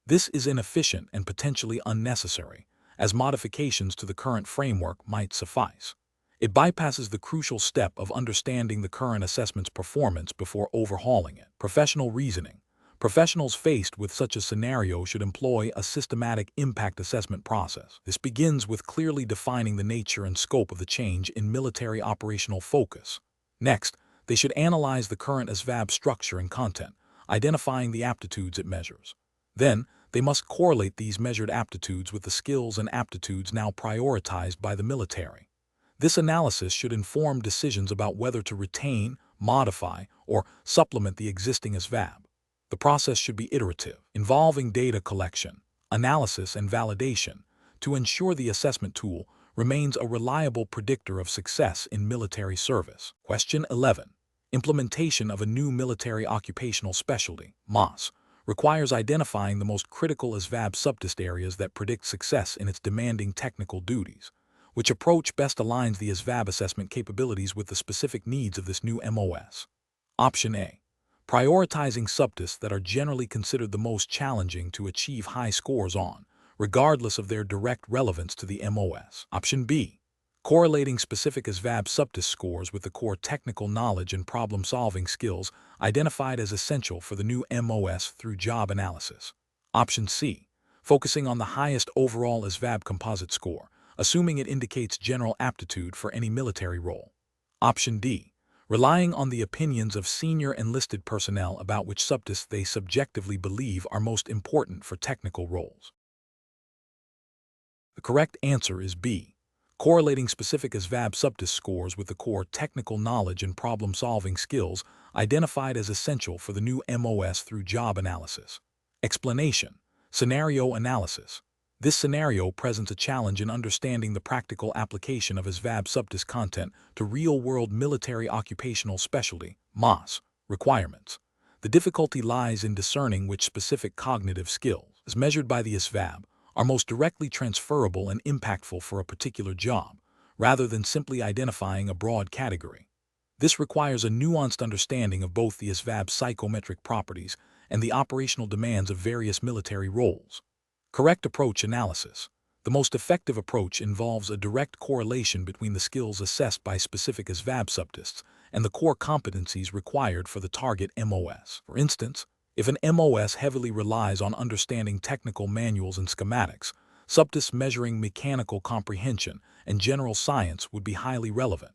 This is inefficient and potentially unnecessary, as modifications to the current framework might suffice. It bypasses the crucial step of understanding the current assessment's performance before overhauling it. Professional reasoning. Professionals faced with such a scenario should employ a systematic impact assessment process. This begins with clearly defining the nature and scope of the change in military operational focus. Next, they should analyze the current ASVAB structure and content, identifying the aptitudes it measures. Then, they must correlate these measured aptitudes with the skills and aptitudes now prioritized by the military. This analysis should inform decisions about whether to retain, modify, or supplement the existing ASVAB. The process should be iterative, involving data collection, analysis, and validation to ensure the assessment tool remains a reliable predictor of success in military service. Question 11. Implementation of a new military occupational specialty, MOS, requires identifying the most critical ASVAB subtest areas that predict success in its demanding technical duties. Which approach best aligns the ASVAB assessment capabilities with the specific needs of this new MOS? Option A. Prioritizing subtests that are generally considered the most challenging to achieve high scores on, regardless of their direct relevance to the MOS. Option B. Correlating specific ASVAB subtest scores with the core technical knowledge and problem-solving skills identified as essential for the new MOS through job analysis. Option C, focusing on the highest overall ASVAB composite score, assuming it indicates general aptitude for any military role. Option D, relying on the opinions of senior enlisted personnel about which subtests they subjectively believe are most important for technical roles. The correct answer is B, correlating specific ASVAB subtest scores with the core technical knowledge and problem-solving skills identified as essential for the new MOS through job analysis. Explanation: scenario analysis. This scenario presents a challenge in understanding the practical application of ASVAB subtest content to real-world military occupational specialty (MOS) requirements. The difficulty lies in discerning which specific cognitive skills, as measured by the ASVAB, are most directly transferable and impactful for a particular job, rather than simply identifying a broad category. This requires a nuanced understanding of both the ASVAB psychometric properties and the operational demands of various military roles. Correct approach analysis. The most effective approach involves a direct correlation between the skills assessed by specific ASVAB subtests and the core competencies required for the target MOS. For instance, if an MOS heavily relies on understanding technical manuals and schematics, subtests measuring mechanical comprehension and general science would be highly relevant.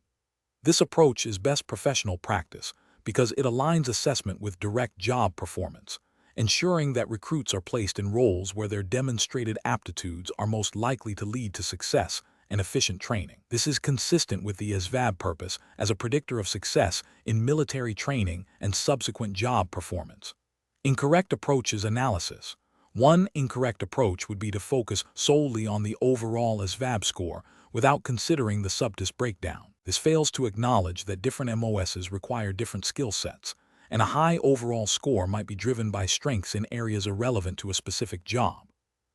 This approach is best professional practice because it aligns assessment with direct job performance, ensuring that recruits are placed in roles where their demonstrated aptitudes are most likely to lead to success and efficient training. This is consistent with the ASVAB purpose as a predictor of success in military training and subsequent job performance. Incorrect approaches analysis. One incorrect approach would be to focus solely on the overall ASVAB score without considering the subtest breakdown. This fails to acknowledge that different MOSs require different skill sets, and a high overall score might be driven by strengths in areas irrelevant to a specific job.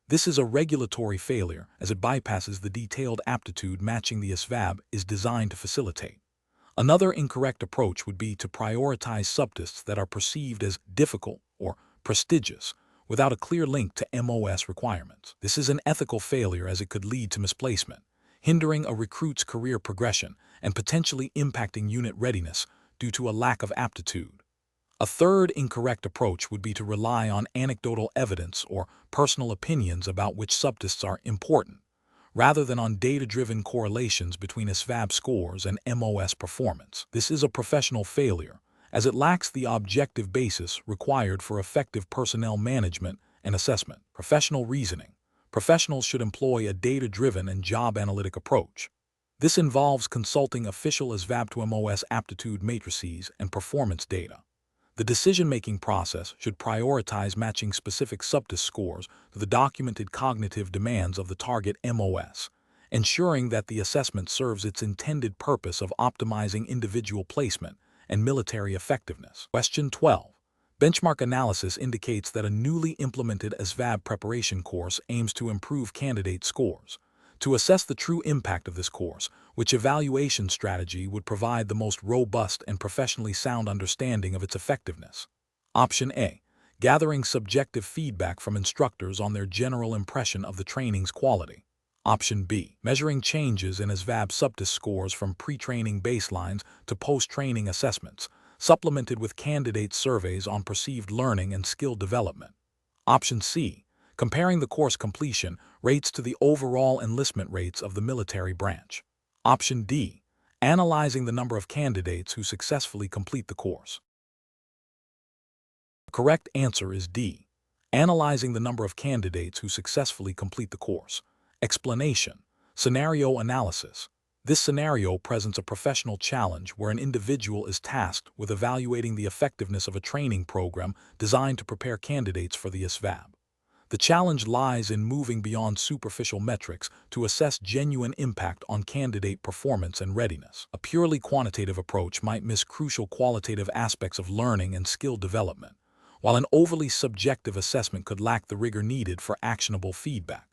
This is a regulatory failure as it bypasses the detailed aptitude matching the ASVAB is designed to facilitate. Another incorrect approach would be to prioritize subtests that are perceived as difficult or prestigious without a clear link to MOS requirements. This is an ethical failure as it could lead to misplacement, hindering a recruit's career progression and potentially impacting unit readiness due to a lack of aptitude. A third incorrect approach would be to rely on anecdotal evidence or personal opinions about which subtests are important, rather than on data-driven correlations between ASVAB scores and MOS performance. This is a professional failure, as it lacks the objective basis required for effective personnel management and assessment. Professional reasoning. Professionals should employ a data-driven and job-analytic approach. This involves consulting official ASVAB to MOS aptitude matrices and performance data. The decision-making process should prioritize matching specific subtest scores to the documented cognitive demands of the target MOS, ensuring that the assessment serves its intended purpose of optimizing individual placement and military effectiveness. Question 12. Benchmark analysis indicates that a newly implemented ASVAB preparation course aims to improve candidate scores. To assess the true impact of this course, which evaluation strategy would provide the most robust and professionally sound understanding of its effectiveness? Option A, gathering subjective feedback from instructors on their general impression of the training's quality. Option B, measuring changes in ASVAB subtest scores from pre-training baselines to post-training assessments, supplemented with candidate surveys on perceived learning and skill development. Option C, comparing the course completion rates to the overall enlistment rates of the military branch. Option D, analyzing the number of candidates who successfully complete the course. The correct answer is D, analyzing the number of candidates who successfully complete the course. Explanation: scenario analysis. This scenario presents a professional challenge where an individual is tasked with evaluating the effectiveness of a training program designed to prepare candidates for the ASVAB. The challenge lies in moving beyond superficial metrics to assess genuine impact on candidate performance and readiness. A purely quantitative approach might miss crucial qualitative aspects of learning and skill development, while an overly subjective assessment could lack the rigor needed for actionable feedback.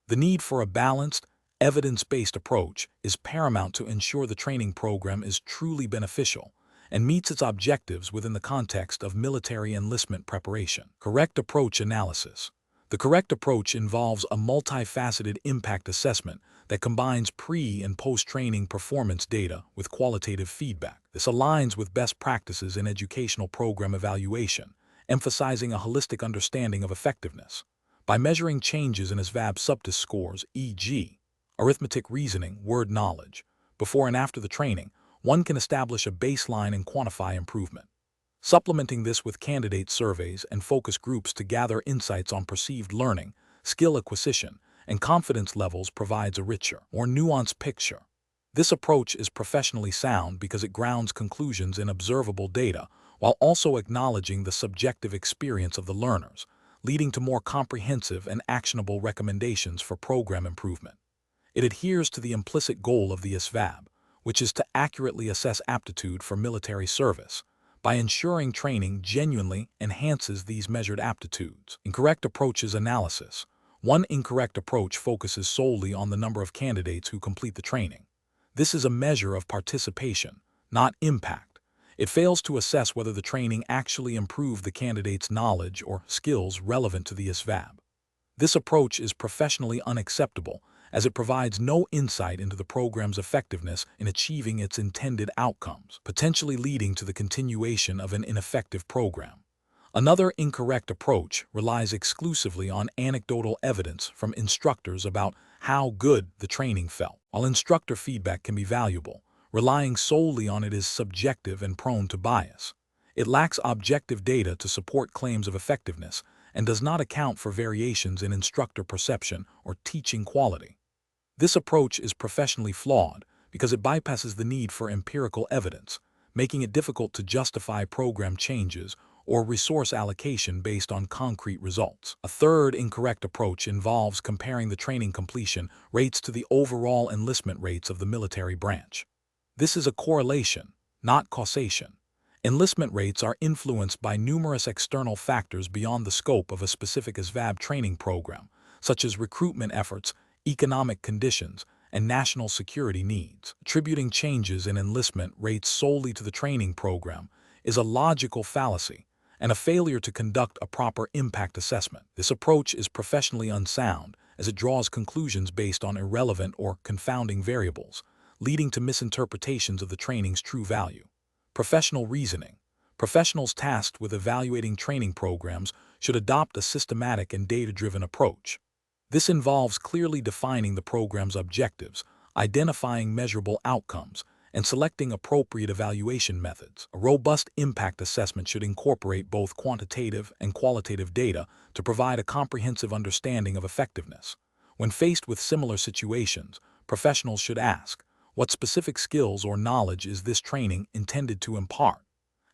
The need for a balanced, evidence-based approach is paramount to ensure the training program is truly beneficial and meets its objectives within the context of military enlistment preparation. Correct approach analysis. The correct approach involves a multifaceted impact assessment that combines pre- and post-training performance data with qualitative feedback. This aligns with best practices in educational program evaluation, emphasizing a holistic understanding of effectiveness. By measuring changes in ASVAB subtest scores, e.g., arithmetic reasoning, word knowledge, before and after the training, one can establish a baseline and quantify improvement. Supplementing this with candidate surveys and focus groups to gather insights on perceived learning, skill acquisition, and confidence levels provides a richer, more nuanced picture. This approach is professionally sound because it grounds conclusions in observable data while also acknowledging the subjective experience of the learners, leading to more comprehensive and actionable recommendations for program improvement. It adheres to the implicit goal of the ASVAB, which is to accurately assess aptitude for military service, by ensuring training genuinely enhances these measured aptitudes. Incorrect approaches analysis. One incorrect approach focuses solely on the number of candidates who complete the training. This is a measure of participation, not impact. It fails to assess whether the training actually improved the candidate's knowledge or skills relevant to the ASVAB. This approach is professionally unacceptable as it provides no insight into the program's effectiveness in achieving its intended outcomes, potentially leading to the continuation of an ineffective program. Another incorrect approach relies exclusively on anecdotal evidence from instructors about how good the training felt. While instructor feedback can be valuable, relying solely on it is subjective and prone to bias. It lacks objective data to support claims of effectiveness and does not account for variations in instructor perception or teaching quality. This approach is professionally flawed because it bypasses the need for empirical evidence, making it difficult to justify program changes or resource allocation based on concrete results. A third incorrect approach involves comparing the training completion rates to the overall enlistment rates of the military branch. This is a correlation, not causation. Enlistment rates are influenced by numerous external factors beyond the scope of a specific ASVAB training program, such as recruitment efforts, economic conditions, and national security needs. Attributing changes in enlistment rates solely to the training program is a logical fallacy and a failure to conduct a proper impact assessment. This approach is professionally unsound as it draws conclusions based on irrelevant or confounding variables, leading to misinterpretations of the training's true value. Professional reasoning. Professionals tasked with evaluating training programs should adopt a systematic and data-driven approach. This involves clearly defining the program's objectives, identifying measurable outcomes, and selecting appropriate evaluation methods. A robust impact assessment should incorporate both quantitative and qualitative data to provide a comprehensive understanding of effectiveness. When faced with similar situations, professionals should ask, what specific skills or knowledge is this training intended to impart?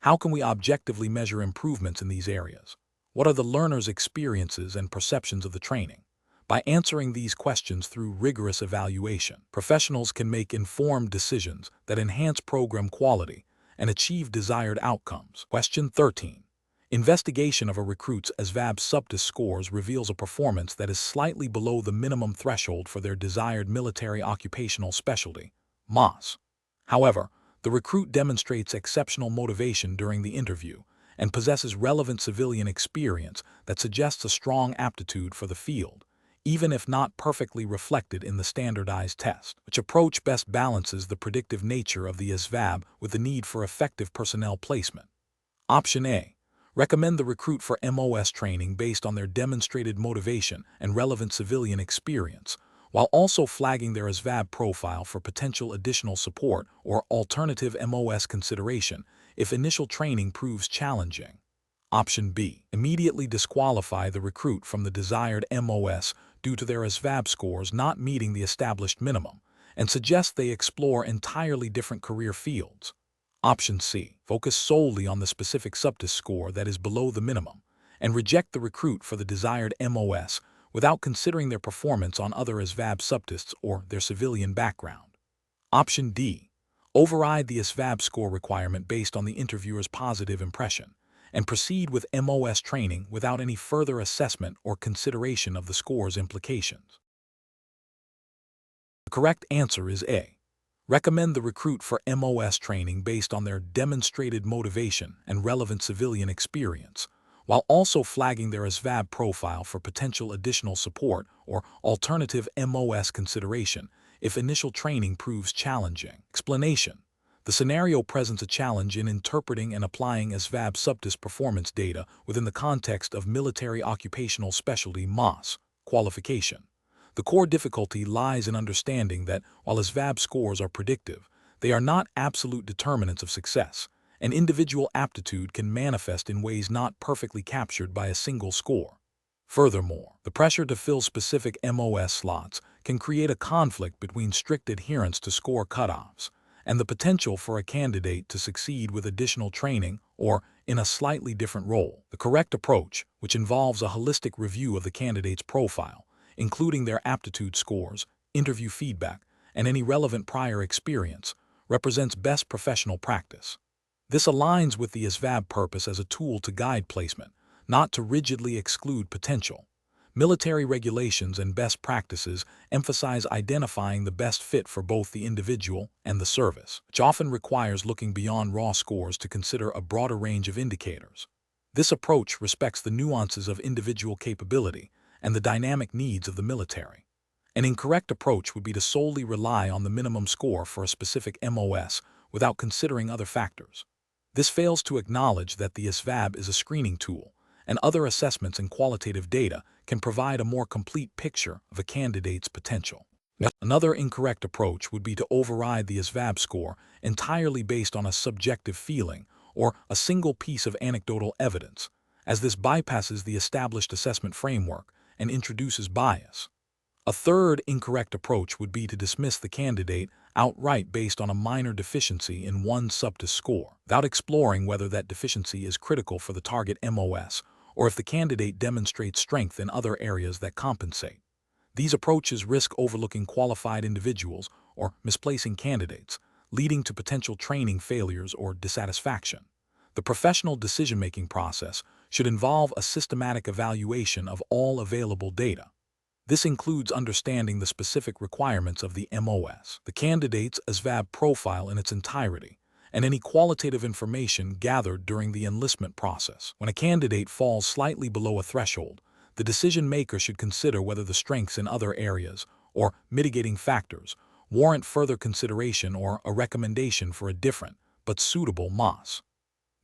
How can we objectively measure improvements in these areas? What are the learner's experiences and perceptions of the training? By answering these questions through rigorous evaluation, professionals can make informed decisions that enhance program quality and achieve desired outcomes. Question 13. Investigation of a recruit's ASVAB subtest scores reveals a performance that is slightly below the minimum threshold for their desired military occupational specialty, MOS. However, the recruit demonstrates exceptional motivation during the interview and possesses relevant civilian experience that suggests a strong aptitude for the field, even if not perfectly reflected in the standardized test. Which approach best balances the predictive nature of the ASVAB with the need for effective personnel placement? Option A. Recommend the recruit for MOS training based on their demonstrated motivation and relevant civilian experience, while also flagging their ASVAB profile for potential additional support or alternative MOS consideration if initial training proves challenging. Option B. Immediately disqualify the recruit from the desired MOS due to their ASVAB scores not meeting the established minimum, and suggest they explore entirely different career fields. Option C. Focus solely on the specific subtest score that is below the minimum, and reject the recruit for the desired MOS without considering their performance on other ASVAB subtests or their civilian background. Option D. Override the ASVAB score requirement based on the interviewer's positive impression, and proceed with MOS training without any further assessment or consideration of the score's implications. The correct answer is A. Recommend the recruit for MOS training based on their demonstrated motivation and relevant civilian experience, while also flagging their ASVAB profile for potential additional support or alternative MOS consideration if initial training proves challenging. Explanation. The scenario presents a challenge in interpreting and applying ASVAB subtest performance data within the context of military occupational specialty (MOS) qualification. The core difficulty lies in understanding that while ASVAB scores are predictive, they are not absolute determinants of success, and individual aptitude can manifest in ways not perfectly captured by a single score. Furthermore, the pressure to fill specific MOS slots can create a conflict between strict adherence to score cutoffs and the potential for a candidate to succeed with additional training or in a slightly different role. The correct approach, which involves a holistic review of the candidate's profile, including their aptitude scores, interview feedback, and any relevant prior experience, represents best professional practice. This aligns with the ASVAB purpose as a tool to guide placement, not to rigidly exclude potential. Military regulations and best practices emphasize identifying the best fit for both the individual and the service, which often requires looking beyond raw scores to consider a broader range of indicators. This approach respects the nuances of individual capability and the dynamic needs of the military. An incorrect approach would be to solely rely on the minimum score for a specific MOS without considering other factors. This fails to acknowledge that the ASVAB is a screening tool, and other assessments and qualitative data can provide a more complete picture of a candidate's potential. Another incorrect approach would be to override the ASVAB score entirely based on a subjective feeling or a single piece of anecdotal evidence, as this bypasses the established assessment framework and introduces bias. A third incorrect approach would be to dismiss the candidate outright based on a minor deficiency in one subtest score, without exploring whether that deficiency is critical for the target MOS or if the candidate demonstrates strength in other areas that compensate. These approaches risk overlooking qualified individuals or misplacing candidates, leading to potential training failures or dissatisfaction. The professional decision-making process should involve a systematic evaluation of all available data. This includes understanding the specific requirements of the MOS, the candidate's ASVAB profile in its entirety, and any qualitative information gathered during the enlistment process. When a candidate falls slightly below a threshold, the decision-maker should consider whether the strengths in other areas or mitigating factors warrant further consideration or a recommendation for a different but suitable MOS.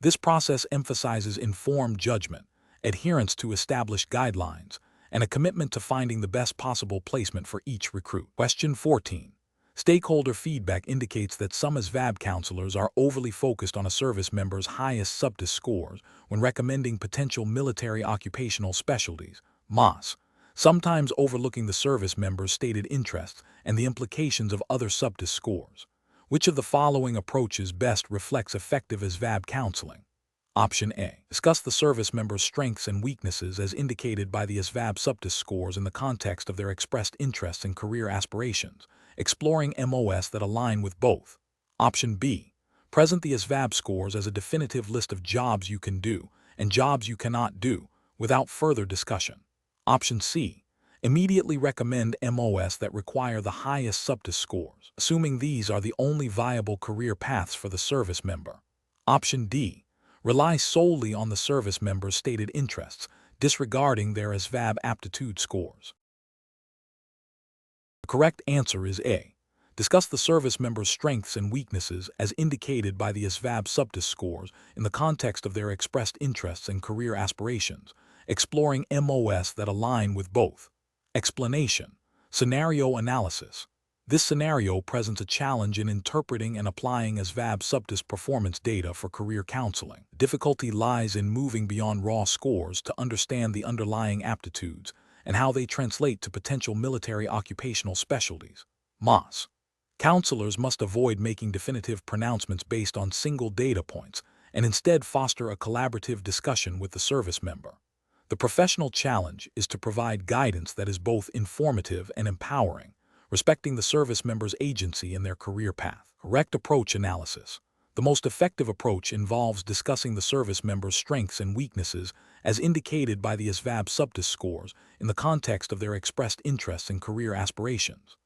This process emphasizes informed judgment, adherence to established guidelines, and a commitment to finding the best possible placement for each recruit. Question 14. Stakeholder feedback indicates that some ASVAB counselors are overly focused on a service member's highest subtest scores when recommending potential military occupational specialties, MOS, sometimes overlooking the service member's stated interests and the implications of other subtest scores. Which of the following approaches best reflects effective ASVAB counseling? Option A. Discuss the service member's strengths and weaknesses as indicated by the ASVAB subtest scores in the context of their expressed interests and career aspirations, exploring MOS that align with both. Option B. Present the ASVAB scores as a definitive list of jobs you can do and jobs you cannot do, without further discussion. Option C. Immediately recommend MOS that require the highest subtest scores, assuming these are the only viable career paths for the service member. Option D. Rely solely on the service member's stated interests, disregarding their ASVAB aptitude scores. The correct answer is A. Discuss the service member's strengths and weaknesses as indicated by the ASVAB subtest scores in the context of their expressed interests and career aspirations, exploring MOS that align with both. Explanation. Scenario analysis. This scenario presents a challenge in interpreting and applying ASVAB subtest performance data for career counseling. The difficulty lies in moving beyond raw scores to understand the underlying aptitudes and how they translate to potential military occupational specialties, MOS. Counselors must avoid making definitive pronouncements based on single data points and instead foster a collaborative discussion with the service member. The professional challenge is to provide guidance that is both informative and empowering, respecting the service member's agency in their career path. Correct approach analysis. The most effective approach involves discussing the service member's strengths and weaknesses as indicated by the ASVAB subtest scores in the context of their expressed interests and career aspirations.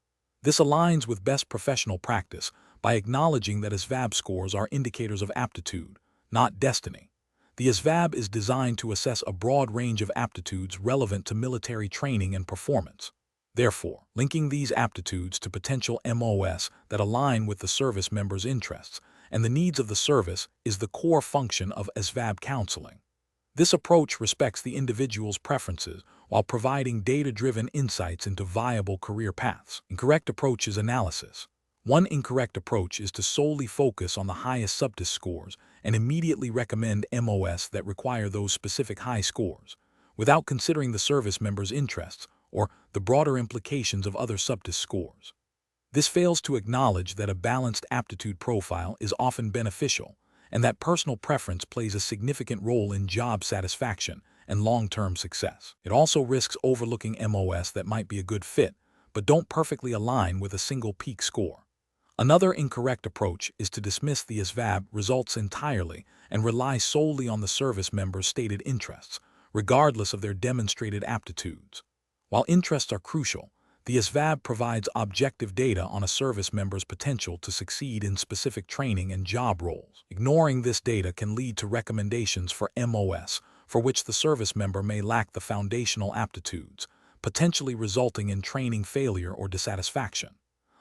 This aligns with best professional practice by acknowledging that ASVAB scores are indicators of aptitude, not destiny. The ASVAB is designed to assess a broad range of aptitudes relevant to military training and performance. Therefore, linking these aptitudes to potential MOS that align with the service member's interests and the needs of the service is the core function of ASVAB counseling. This approach respects the individual's preferences while providing data-driven insights into viable career paths. Incorrect approach is analysis. One incorrect approach is to solely focus on the highest subtest scores and immediately recommend MOS that require those specific high scores, without considering the service member's interests or the broader implications of other subtest scores. This fails to acknowledge that a balanced aptitude profile is often beneficial and that personal preference plays a significant role in job satisfaction and long-term success. It also risks overlooking MOS that might be a good fit, but don't perfectly align with a single peak score. Another incorrect approach is to dismiss the ASVAB results entirely and rely solely on the service member's stated interests, regardless of their demonstrated aptitudes. While interests are crucial, the ASVAB provides objective data on a service member's potential to succeed in specific training and job roles. Ignoring this data can lead to recommendations for MOS, for which the service member may lack the foundational aptitudes, potentially resulting in training failure or dissatisfaction.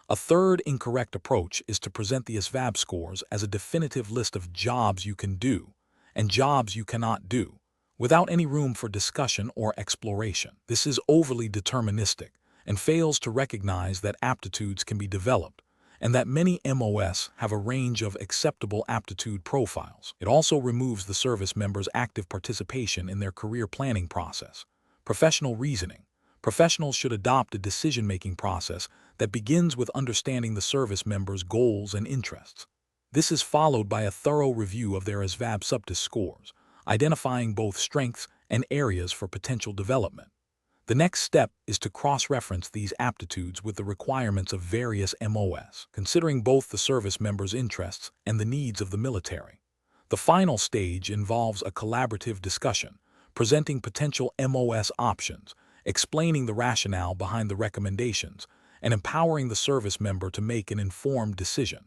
A third incorrect approach is to present the ASVAB scores as a definitive list of jobs you can do and jobs you cannot do, without any room for discussion or exploration. This is overly deterministic and fails to recognize that aptitudes can be developed and that many MOS have a range of acceptable aptitude profiles. It also removes the service member's active participation in their career planning process. Professional reasoning. Professionals should adopt a decision-making process that begins with understanding the service member's goals and interests. This is followed by a thorough review of their ASVAB subtest scores, identifying both strengths and areas for potential development. The next step is to cross-reference these aptitudes with the requirements of various MOS, considering both the service member's interests and the needs of the military. The final stage involves a collaborative discussion, presenting potential MOS options, explaining the rationale behind the recommendations, and empowering the service member to make an informed decision.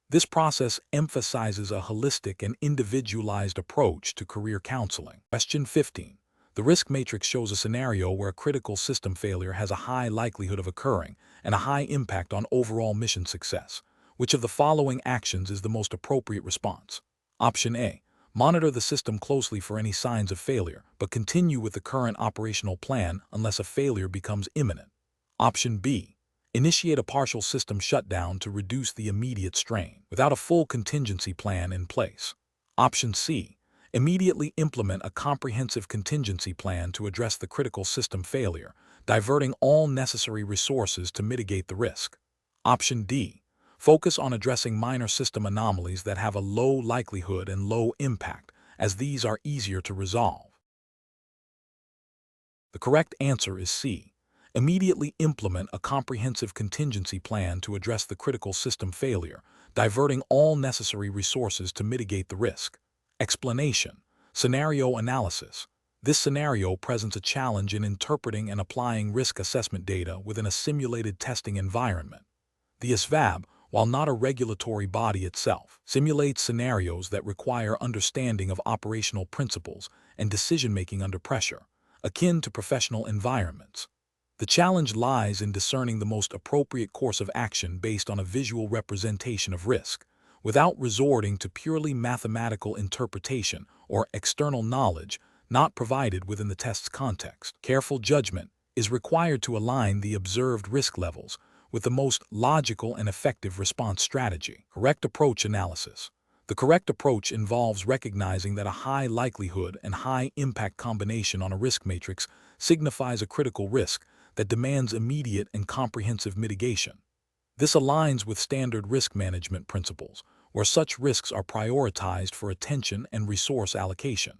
This process emphasizes a holistic and individualized approach to career counseling. Question 15. The risk matrix shows a scenario where a critical system failure has a high likelihood of occurring and a high impact on overall mission success. Which of the following actions is the most appropriate response? Option A. Monitor the system closely for any signs of failure, but continue with the current operational plan unless a failure becomes imminent. Option B. Initiate a partial system shutdown to reduce the immediate strain, without a full contingency plan in place. Option C. Immediately implement a comprehensive contingency plan to address the critical system failure, diverting all necessary resources to mitigate the risk. Option D. Focus on addressing minor system anomalies that have a low likelihood and low impact, as these are easier to resolve. The correct answer is C. Immediately implement a comprehensive contingency plan to address the critical system failure, diverting all necessary resources to mitigate the risk. Explanation. Scenario analysis. This scenario presents a challenge in interpreting and applying risk assessment data within a simulated testing environment. The ASVAB, while not a regulatory body itself, simulates scenarios that require understanding of operational principles and decision-making under pressure, akin to professional environments. The challenge lies in discerning the most appropriate course of action based on a visual representation of risk, without resorting to purely mathematical interpretation or external knowledge not provided within the test's context. Careful judgment is required to align the observed risk levels with the most logical and effective response strategy. Correct approach analysis. The correct approach involves recognizing that a high likelihood and high impact combination on a risk matrix signifies a critical risk that demands immediate and comprehensive mitigation. This aligns with standard risk management principles, where such risks are prioritized for attention and resource allocation.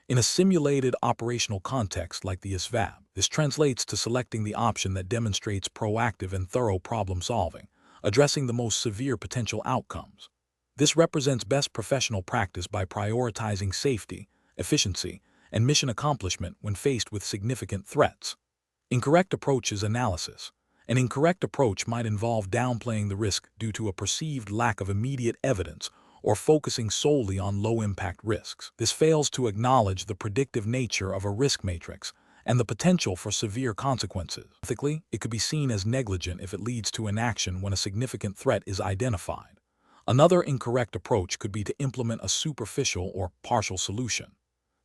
In a simulated operational context like the ASVAB, this translates to selecting the option that demonstrates proactive and thorough problem-solving, addressing the most severe potential outcomes. This represents best professional practice by prioritizing safety, efficiency, and mission accomplishment when faced with significant threats. Incorrect approach is analysis. An incorrect approach might involve downplaying the risk due to a perceived lack of immediate evidence or focusing solely on low-impact risks. This fails to acknowledge the predictive nature of a risk matrix and the potential for severe consequences. Ethically, it could be seen as negligent if it leads to inaction when a significant threat is identified. Another incorrect approach could be to implement a superficial or partial solution.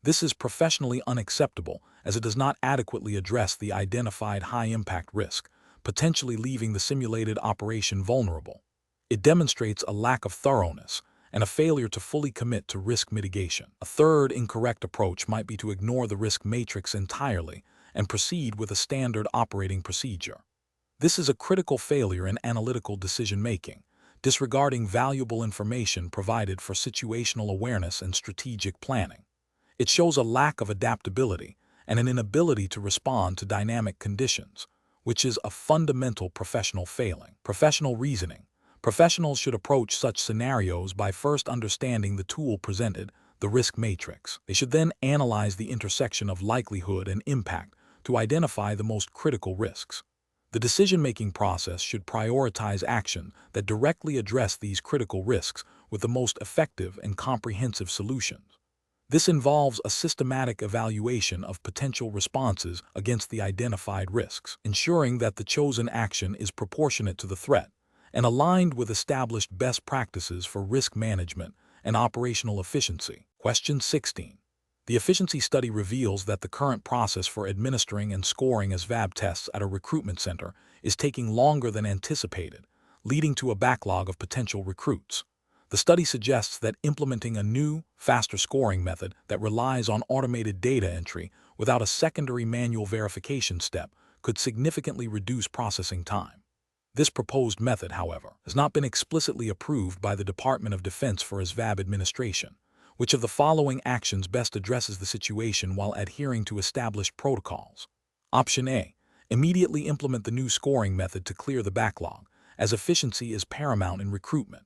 This is professionally unacceptable as it does not adequately address the identified high-impact risk, potentially leaving the simulated operation vulnerable. It demonstrates a lack of thoroughness and a failure to fully commit to risk mitigation. A third incorrect approach might be to ignore the risk matrix entirely and proceed with a standard operating procedure. This is a critical failure in analytical decision-making, disregarding valuable information provided for situational awareness and strategic planning. It shows a lack of adaptability and an inability to respond to dynamic conditions, which is a fundamental professional failing. Professional reasoning. Professionals should approach such scenarios by first understanding the tool presented, the risk matrix. They should then analyze the intersection of likelihood and impact to identify the most critical risks. The decision-making process should prioritize action that directly address these critical risks with the most effective and comprehensive solutions. This involves a systematic evaluation of potential responses against the identified risks, ensuring that the chosen action is proportionate to the threat and aligned with established best practices for risk management and operational efficiency. Question 16. The efficiency study reveals that the current process for administering and scoring ASVAB tests at a recruitment center is taking longer than anticipated, leading to a backlog of potential recruits. The study suggests that implementing a new, faster scoring method that relies on automated data entry without a secondary manual verification step could significantly reduce processing time. This proposed method, however, has not been explicitly approved by the Department of Defense for ASVAB administration. Which of the following actions best addresses the situation while adhering to established protocols? Option A. Immediately implement the new scoring method to clear the backlog, as efficiency is paramount in recruitment.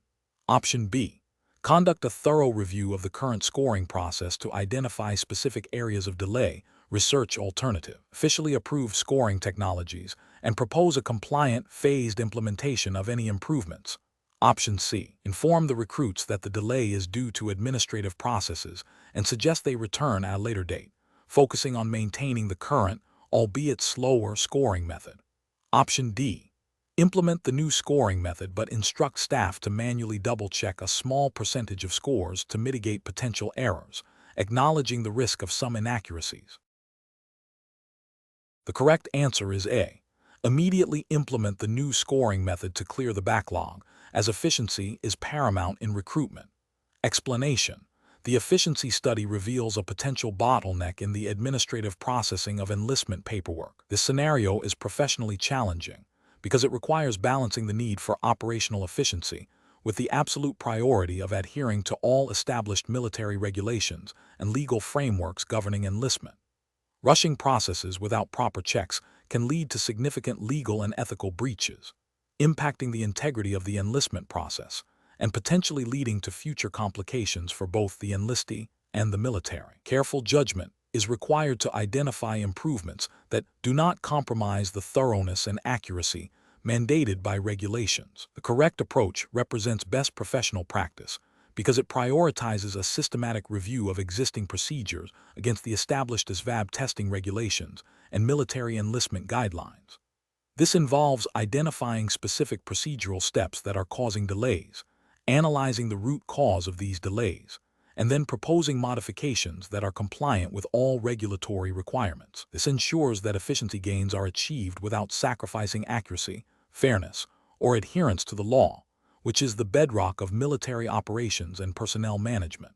Option B. Conduct a thorough review of the current scoring process to identify specific areas of delay, research alternative, officially approved scoring technologies, and propose a compliant, phased implementation of any improvements. Option C. Inform the recruits that the delay is due to administrative processes and suggest they return at a later date, focusing on maintaining the current, albeit slower, scoring method. Option D. Implement the new scoring method but instruct staff to manually double-check a small percentage of scores to mitigate potential errors, acknowledging the risk of some inaccuracies. The correct answer is A. Immediately implement the new scoring method to clear the backlog, as efficiency is paramount in recruitment. Explanation. The efficiency study reveals a potential bottleneck in the administrative processing of enlistment paperwork. This scenario is professionally challenging because it requires balancing the need for operational efficiency with the absolute priority of adhering to all established military regulations and legal frameworks governing enlistment. Rushing processes without proper checks can lead to significant legal and ethical breaches, impacting the integrity of the enlistment process and potentially leading to future complications for both the enlistee and the military. Careful judgment is required to identify improvements that do not compromise the thoroughness and accuracy mandated by regulations. The correct approach represents best professional practice because it prioritizes a systematic review of existing procedures against the established ASVAB testing regulations and military enlistment guidelines. This involves identifying specific procedural steps that are causing delays, analyzing the root cause of these delays, and then proposing modifications that are compliant with all regulatory requirements. This ensures that efficiency gains are achieved without sacrificing accuracy, fairness, or adherence to the law, which is the bedrock of military operations and personnel management.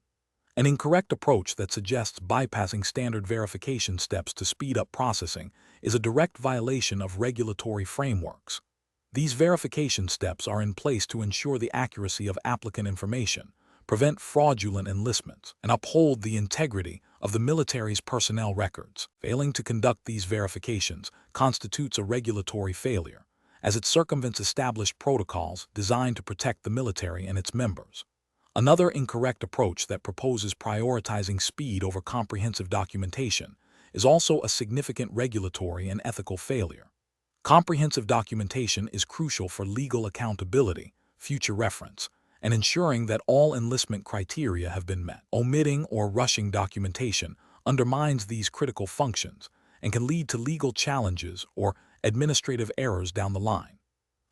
An incorrect approach that suggests bypassing standard verification steps to speed up processing is a direct violation of regulatory frameworks. These verification steps are in place to ensure the accuracy of applicant information, prevent fraudulent enlistments, and uphold the integrity of the military's personnel records. Failing to conduct these verifications constitutes a regulatory failure, as it circumvents established protocols designed to protect the military and its members. Another incorrect approach that proposes prioritizing speed over comprehensive documentation is also a significant regulatory and ethical failure. Comprehensive documentation is crucial for legal accountability, future reference, and ensuring that all enlistment criteria have been met. Omitting or rushing documentation undermines these critical functions and can lead to legal challenges or administrative errors down the line.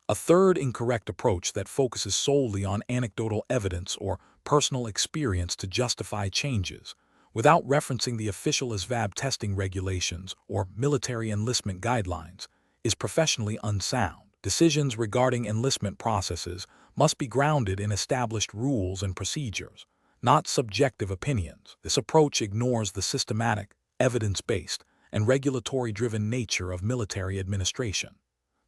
A third incorrect approach that focuses solely on anecdotal evidence or personal experience to justify changes, without referencing the official ASVAB testing regulations or military enlistment guidelines, is professionally unsound. Decisions regarding enlistment processes must be grounded in established rules and procedures, not subjective opinions. This approach ignores the systematic, evidence-based, and regulatory-driven nature of military administration.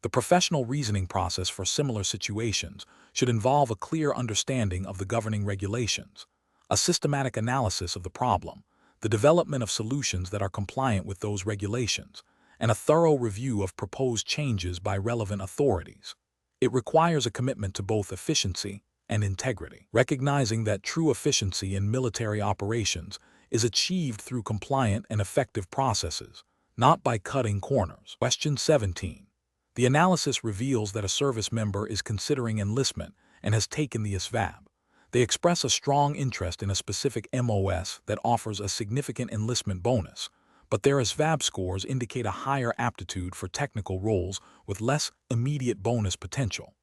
The professional reasoning process for similar situations should involve a clear understanding of the governing regulations, a systematic analysis of the problem, the development of solutions that are compliant with those regulations, and a thorough review of proposed changes by relevant authorities. It requires a commitment to both efficiency and integrity, recognizing that true efficiency in military operations is achieved through compliant and effective processes, not by cutting corners. Question 17. The analysis reveals that a service member is considering enlistment and has taken the ASVAB. They express a strong interest in a specific MOS that offers a significant enlistment bonus, but their ASVAB scores indicate a higher aptitude for technical roles with less immediate bonus potential.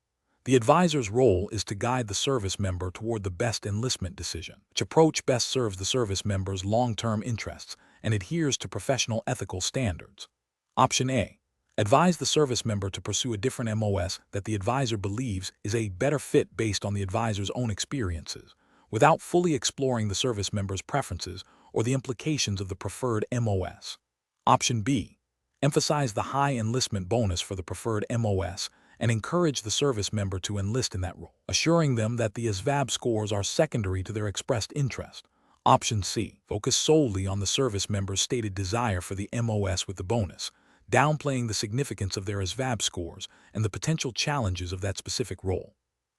The advisor's role is to guide the service member toward the best enlistment decision. Which approach best serves the service member's long-term interests and adheres to professional ethical standards? Option A. Advise the service member to pursue a different MOS that the advisor believes is a better fit based on the advisor's own experiences, without fully exploring the service member's preferences or the implications of the preferred MOS. Option B. Emphasize the high enlistment bonus for the preferred MOS and encourage the service member to enlist in that role, assuring them that the ASVAB scores are secondary to their expressed interest. Option C. Focus solely on the service member's stated desire for the MOS with the bonus, downplaying the significance of their ASVAB scores and the potential challenges of that specific role.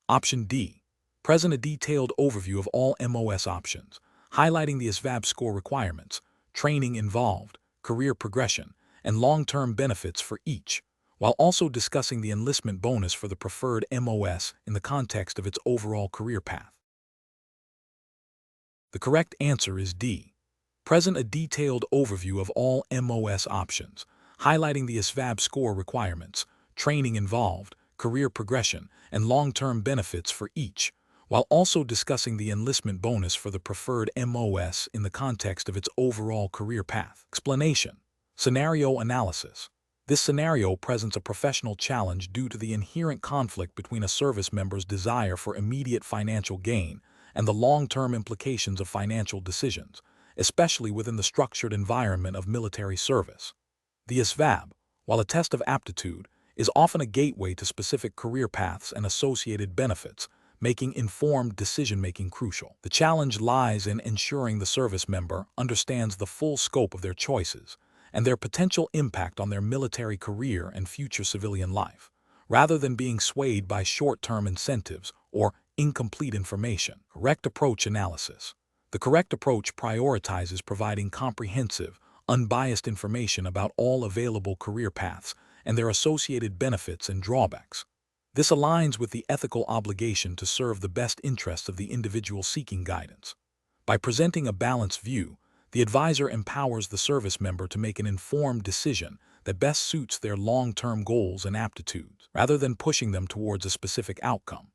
Option D. Present a detailed overview of all MOS options, highlighting the ASVAB score requirements, training involved, career progression, and long-term benefits for each, while also discussing the enlistment bonus for the preferred MOS in the context of its overall career path. The correct answer is D. Present a detailed overview of all MOS options, highlighting the ASVAB score requirements, training involved, career progression, and long-term benefits for each, while also discussing the enlistment bonus for the preferred MOS in the context of its overall career path. Explanation. Scenario analysis. This scenario presents a professional challenge due to the inherent conflict between a service member's desire for immediate financial gain and the long-term implications of financial decisions, especially within the structured environment of military service. The ASVAB, while a test of aptitude, is often a gateway to specific career paths and associated benefits, making informed decision-making crucial. The challenge lies in ensuring the service member understands the full scope of their choices and their potential impact on their military career and future civilian life, rather than being swayed by short-term incentives or incomplete information. Correct approach analysis. The correct approach prioritizes providing comprehensive, unbiased information about all available career paths and their associated benefits and drawbacks. This aligns with the ethical obligation to serve the best interests of the individual seeking guidance. By presenting a balanced view, the advisor empowers the service member to make an informed decision that best suits their long-term goals and aptitudes, rather than pushing them towards a specific outcome.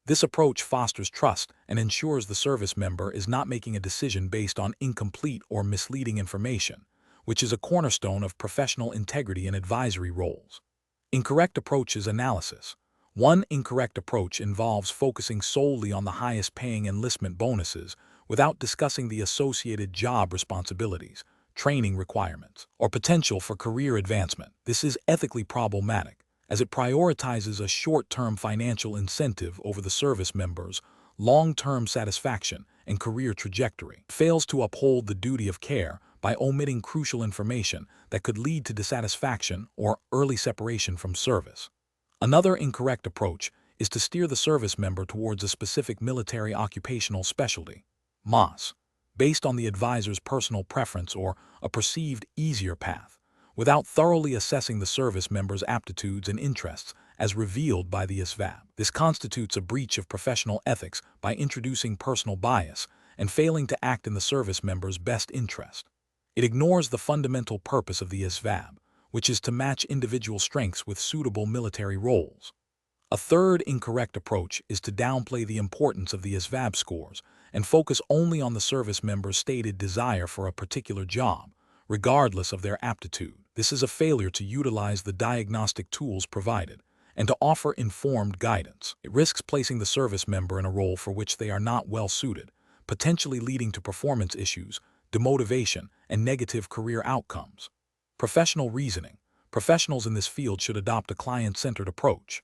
This approach fosters trust and ensures the service member is not making a decision based on incomplete or misleading information, which is a cornerstone of professional integrity in advisory roles. Incorrect approaches analysis. One incorrect approach involves focusing solely on the highest-paying enlistment bonuses without discussing the associated job responsibilities, training requirements, or potential for career advancement. This is ethically problematic, as it prioritizes a short-term financial incentive over the service member's long-term satisfaction and career trajectory. It fails to uphold the duty of care by omitting crucial information that could lead to dissatisfaction or early separation from service. Another incorrect approach is to steer the service member towards a specific military occupational specialty, MOS, based on the advisor's personal preference or a perceived easier path, without thoroughly assessing the service member's aptitudes and interests as revealed by the ASVAB. This constitutes a breach of professional ethics by introducing personal bias and failing to act in the service member's best interest. It ignores the fundamental purpose of the ASVAB, which is to match individual strengths with suitable military roles. A third incorrect approach is to downplay the importance of the ASVAB scores and focus only on the service member's stated desire for a particular job, regardless of their aptitude. This is a failure to utilize the diagnostic tools provided and to offer informed guidance. It risks placing the service member in a role for which they are not well suited, potentially leading to performance issues, demotivation, and negative career outcomes. Professional reasoning. Professionals in this field should adopt a client-centered approach.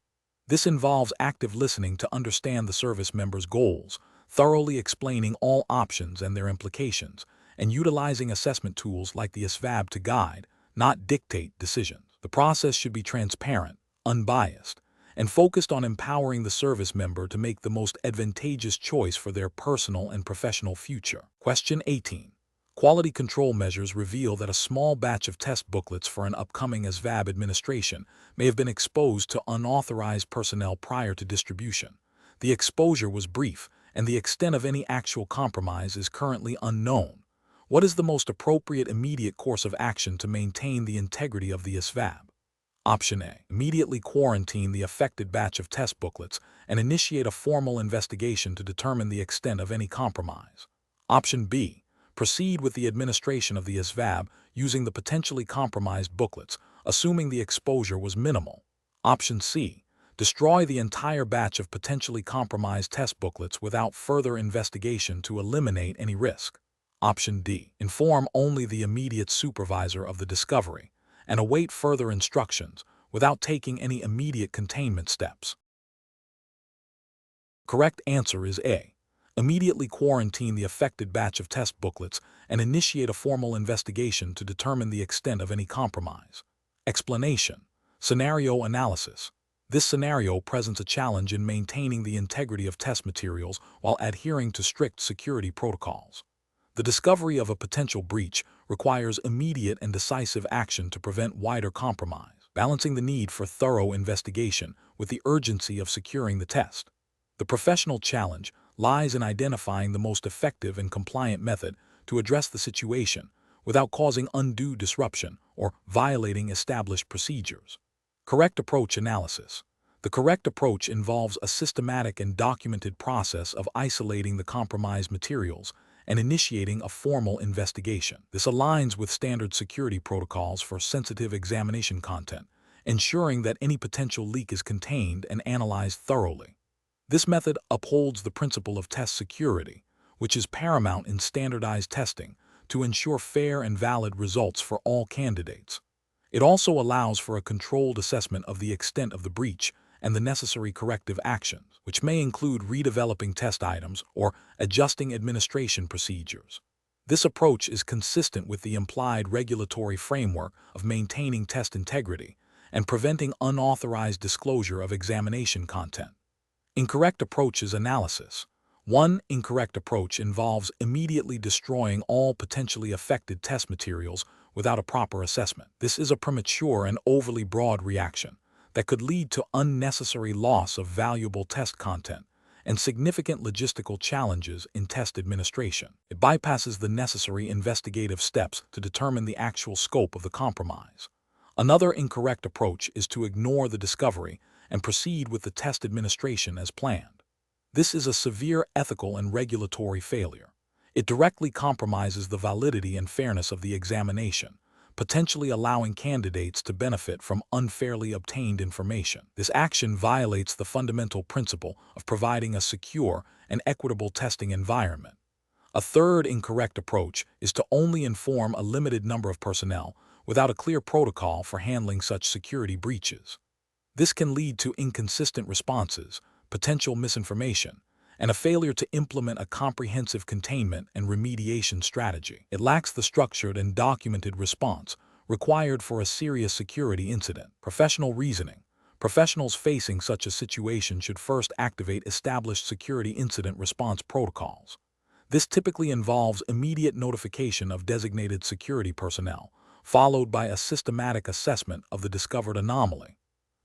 This involves active listening to understand the service member's goals, thoroughly explaining all options and their implications, and utilizing assessment tools like the ASVAB to guide, not dictate, decisions. The process should be transparent, unbiased, and focused on empowering the service member to make the most advantageous choice for their personal and professional future. Question 18. Quality control measures reveal that a small batch of test booklets for an upcoming ASVAB administration may have been exposed to unauthorized personnel prior to distribution. The exposure was brief, and the extent of any actual compromise is currently unknown. What is the most appropriate immediate course of action to maintain the integrity of the ASVAB? Option A. Immediately quarantine the affected batch of test booklets and initiate a formal investigation to determine the extent of any compromise. Option B. Proceed with the administration of the ASVAB using the potentially compromised booklets, assuming the exposure was minimal. Option C. Destroy the entire batch of potentially compromised test booklets without further investigation to eliminate any risk. Option D. Inform only the immediate supervisor of the discovery and await further instructions without taking any immediate containment steps. Correct answer is A. Immediately quarantine the affected batch of test booklets and initiate a formal investigation to determine the extent of any compromise. Explanation. Scenario analysis. This scenario presents a challenge in maintaining the integrity of test materials while adhering to strict security protocols. The discovery of a potential breach requires immediate and decisive action to prevent wider compromise, balancing the need for thorough investigation with the urgency of securing the test. The professional challenge lies in identifying the most effective and compliant method to address the situation without causing undue disruption or violating established procedures. Correct approach analysis. The correct approach involves a systematic and documented process of isolating the compromised materials and initiating a formal investigation. This aligns with standard security protocols for sensitive examination content, ensuring that any potential leak is contained and analyzed thoroughly. This method upholds the principle of test security, which is paramount in standardized testing to ensure fair and valid results for all candidates. It also allows for a controlled assessment of the extent of the breach and the necessary corrective actions, which may include redeveloping test items or adjusting administration procedures. This approach is consistent with the implied regulatory framework of maintaining test integrity and preventing unauthorized disclosure of examination content. Incorrect approaches analysis. One incorrect approach involves immediately destroying all potentially affected test materials without a proper assessment. This is a premature and overly broad reaction that could lead to unnecessary loss of valuable test content and significant logistical challenges in test administration. It bypasses the necessary investigative steps to determine the actual scope of the compromise. Another incorrect approach is to ignore the discovery and proceed with the test administration as planned. This is a severe ethical and regulatory failure. It directly compromises the validity and fairness of the examination, potentially allowing candidates to benefit from unfairly obtained information. This action violates the fundamental principle of providing a secure and equitable testing environment. A third incorrect approach is to only inform a limited number of personnel without a clear protocol for handling such security breaches. This can lead to inconsistent responses, potential misinformation, and a failure to implement a comprehensive containment and remediation strategy. It lacks the structured and documented response required for a serious security incident. Professional reasoning. Professionals facing such a situation should first activate established security incident response protocols. This typically involves immediate notification of designated security personnel, followed by a systematic assessment of the discovered anomaly.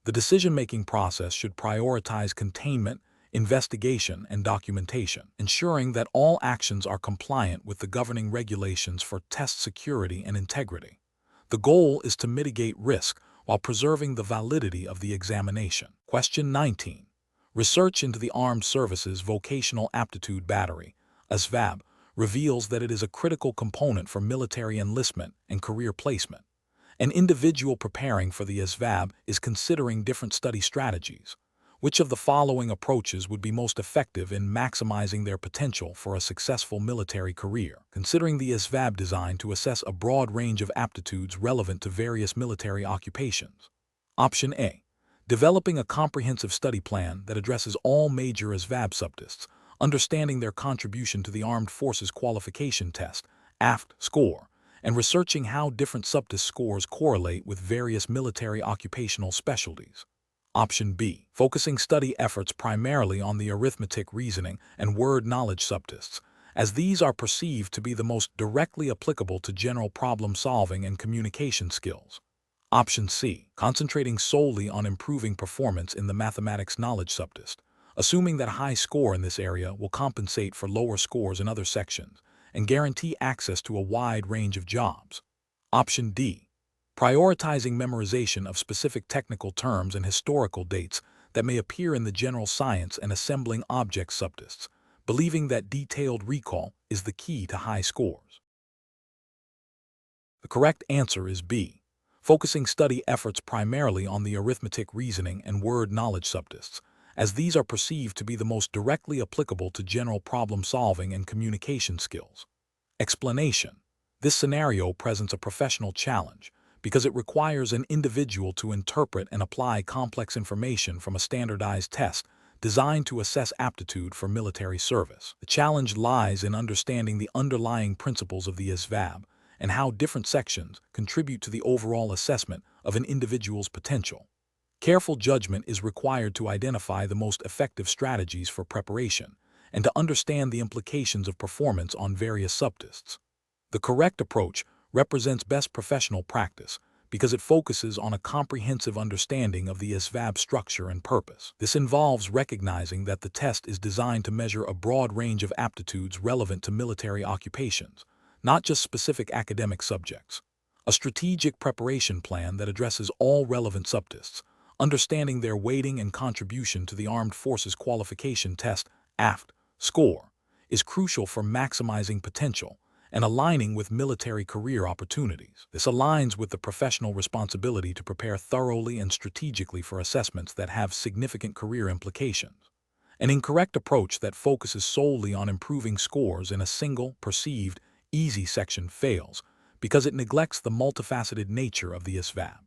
The decision-making process should prioritize containment, investigation, and documentation, ensuring that all actions are compliant with the governing regulations for test security and integrity. The goal is to mitigate risk while preserving the validity of the examination. Question 19. Research into the Armed Services Vocational Aptitude Battery, ASVAB, reveals that it is a critical component for military enlistment and career placement. An individual preparing for the ASVAB is considering different study strategies. Which of the following approaches would be most effective in maximizing their potential for a successful military career? Considering the ASVAB designed to assess a broad range of aptitudes relevant to various military occupations. Option A. Developing a comprehensive study plan that addresses all major ASVAB subtests, understanding their contribution to the Armed Forces Qualification Test, AFT score, and researching how different subtest scores correlate with various military occupational specialties. Option B. Focusing study efforts primarily on the arithmetic, reasoning, and word knowledge subtests, as these are perceived to be the most directly applicable to general problem-solving and communication skills. Option C. Concentrating solely on improving performance in the mathematics knowledge subtest, assuming that a high score in this area will compensate for lower scores in other sections and guarantee access to a wide range of jobs. Option D. Prioritizing memorization of specific technical terms and historical dates that may appear in the general science and assembling objects subtests, believing that detailed recall is the key to high scores. The correct answer is B. Focusing study efforts primarily on the arithmetic, reasoning, and word knowledge subtests, as these are perceived to be the most directly applicable to general problem-solving and communication skills. Explanation. This scenario presents a professional challenge because it requires an individual to interpret and apply complex information from a standardized test designed to assess aptitude for military service. The challenge lies in understanding the underlying principles of the ASVAB and how different sections contribute to the overall assessment of an individual's potential. Careful judgment is required to identify the most effective strategies for preparation and to understand the implications of performance on various subtests. The correct approach represents best professional practice because it focuses on a comprehensive understanding of the ASVAB structure and purpose. This involves recognizing that the test is designed to measure a broad range of aptitudes relevant to military occupations, not just specific academic subjects. A strategic preparation plan that addresses all relevant subtests, understanding their weighting and contribution to the Armed Forces Qualification Test, AFT, score, is crucial for maximizing potential and aligning with military career opportunities. This aligns with the professional responsibility to prepare thoroughly and strategically for assessments that have significant career implications. An incorrect approach that focuses solely on improving scores in a single, perceived, easy section fails because it neglects the multifaceted nature of the ASVAB.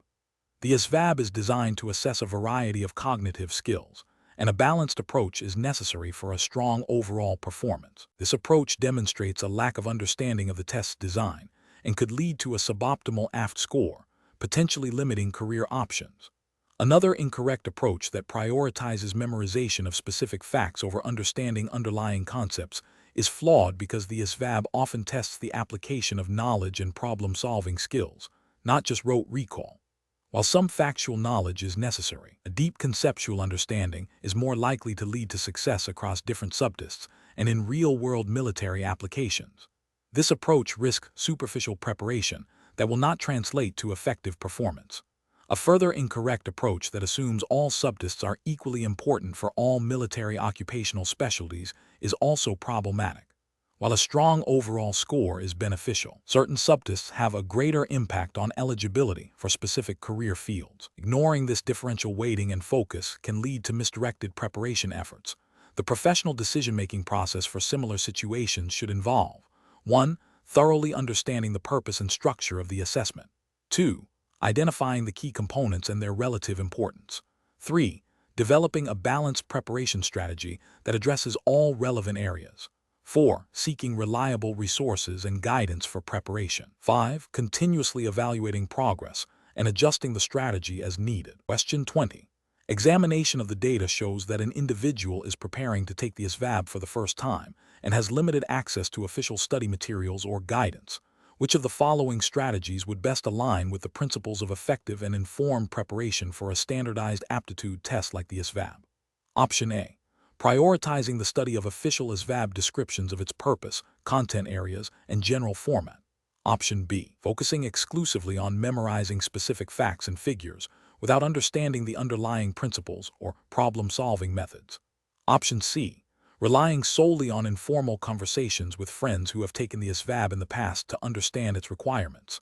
The ASVAB is designed to assess a variety of cognitive skills, and a balanced approach is necessary for a strong overall performance. This approach demonstrates a lack of understanding of the test's design and could lead to a suboptimal AFT score, potentially limiting career options. Another incorrect approach that prioritizes memorization of specific facts over understanding underlying concepts is flawed because the ASVAB often tests the application of knowledge and problem-solving skills, not just rote recall. While some factual knowledge is necessary, a deep conceptual understanding is more likely to lead to success across different subtests and in real-world military applications. This approach risks superficial preparation that will not translate to effective performance. A further incorrect approach that assumes all subtests are equally important for all military occupational specialties is also problematic. While a strong overall score is beneficial, certain subtests have a greater impact on eligibility for specific career fields. Ignoring this differential weighting and focus can lead to misdirected preparation efforts. The professional decision-making process for similar situations should involve 1. Thoroughly understanding the purpose and structure of the assessment. 2. Identifying the key components and their relative importance. 3. Developing a balanced preparation strategy that addresses all relevant areas. 4. Seeking reliable resources and guidance for preparation. 5. Continuously evaluating progress and adjusting the strategy as needed. Question 20. Examination of the data shows that an individual is preparing to take the ASVAB for the first time and has limited access to official study materials or guidance. Which of the following strategies would best align with the principles of effective and informed preparation for a standardized aptitude test like the ASVAB? Option A. Prioritizing the study of official ASVAB descriptions of its purpose, content areas, and general format. Option B. Focusing exclusively on memorizing specific facts and figures, without understanding the underlying principles or problem-solving methods. Option C. Relying solely on informal conversations with friends who have taken the ASVAB in the past to understand its requirements.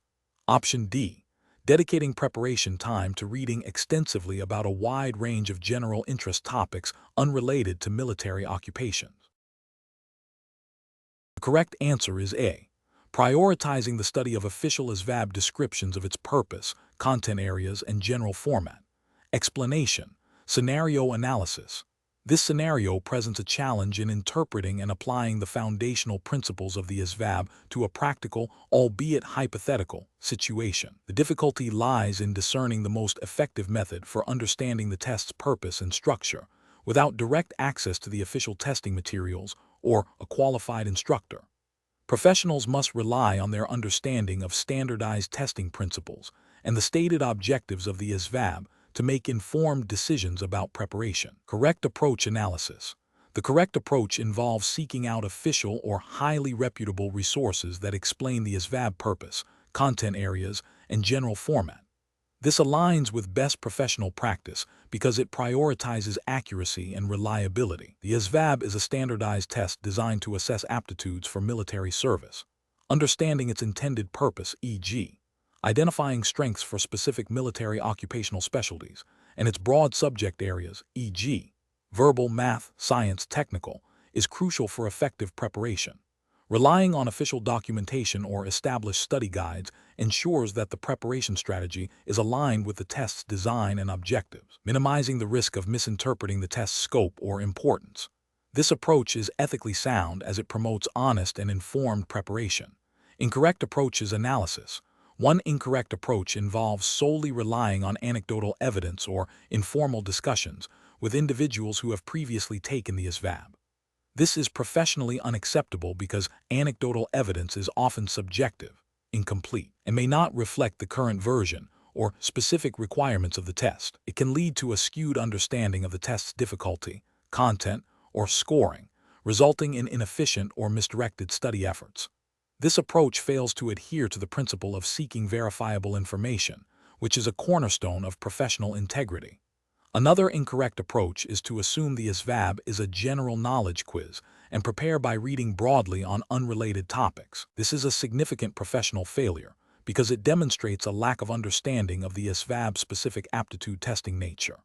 Option D. Dedicating preparation time to reading extensively about a wide range of general interest topics unrelated to military occupations. The correct answer is A. Prioritizing the study of official ASVAB descriptions of its purpose, content areas, and general format. Explanation. Scenario analysis. This scenario presents a challenge in interpreting and applying the foundational principles of the ASVAB to a practical, albeit hypothetical, situation. The difficulty lies in discerning the most effective method for understanding the test's purpose and structure, without direct access to the official testing materials or a qualified instructor. Professionals must rely on their understanding of standardized testing principles and the stated objectives of the ASVAB to make informed decisions about preparation. Correct approach analysis. The correct approach involves seeking out official or highly reputable resources that explain the ASVAB purpose, content areas, and general format. This aligns with best professional practice because it prioritizes accuracy and reliability. The ASVAB is a standardized test designed to assess aptitudes for military service. Understanding its intended purpose, e.g., identifying strengths for specific military occupational specialties, and its broad subject areas, e.g., verbal, math, science, technical, is crucial for effective preparation. Relying on official documentation or established study guides ensures that the preparation strategy is aligned with the test's design and objectives, minimizing the risk of misinterpreting the test's scope or importance. This approach is ethically sound as it promotes honest and informed preparation. Incorrect approach is analysis. One incorrect approach involves solely relying on anecdotal evidence or informal discussions with individuals who have previously taken the ASVAB. This is professionally unacceptable because anecdotal evidence is often subjective, incomplete, and may not reflect the current version or specific requirements of the test. It can lead to a skewed understanding of the test's difficulty, content, or scoring, resulting in inefficient or misdirected study efforts. This approach fails to adhere to the principle of seeking verifiable information, which is a cornerstone of professional integrity. Another incorrect approach is to assume the ASVAB is a general knowledge quiz and prepare by reading broadly on unrelated topics. This is a significant professional failure because it demonstrates a lack of understanding of the ASVAB-specific aptitude testing nature.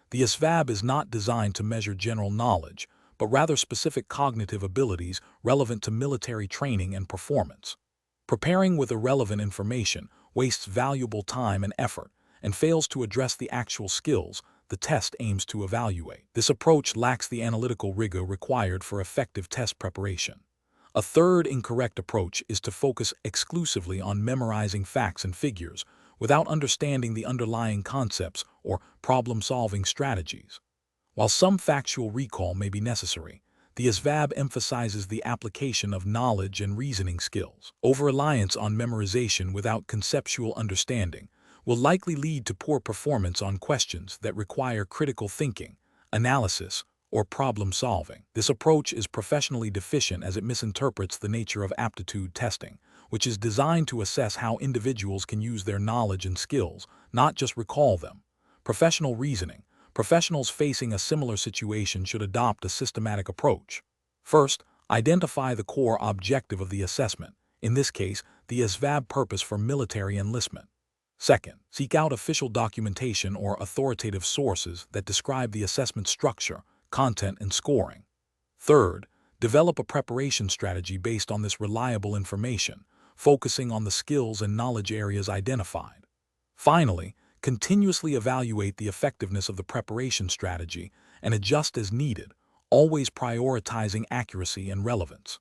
The ASVAB is not designed to measure general knowledge, but rather specific cognitive abilities relevant to military training and performance. Preparing with irrelevant information wastes valuable time and effort and fails to address the actual skills the test aims to evaluate. This approach lacks the analytical rigor required for effective test preparation. A third incorrect approach is to focus exclusively on memorizing facts and figures without understanding the underlying concepts or problem-solving strategies. While some factual recall may be necessary, the ASVAB emphasizes the application of knowledge and reasoning skills. Over-reliance on memorization without conceptual understanding will likely lead to poor performance on questions that require critical thinking, analysis, or problem-solving. This approach is professionally deficient as it misinterprets the nature of aptitude testing, which is designed to assess how individuals can use their knowledge and skills, not just recall them. Professional reasoning. Professionals facing a similar situation should adopt a systematic approach. First, identify the core objective of the assessment, in this case, the ASVAB purpose for military enlistment. Second, seek out official documentation or authoritative sources that describe the assessment structure, content, and scoring. Third, develop a preparation strategy based on this reliable information, focusing on the skills and knowledge areas identified. Finally, continuously evaluate the effectiveness of the preparation strategy and adjust as needed, always prioritizing accuracy and relevance.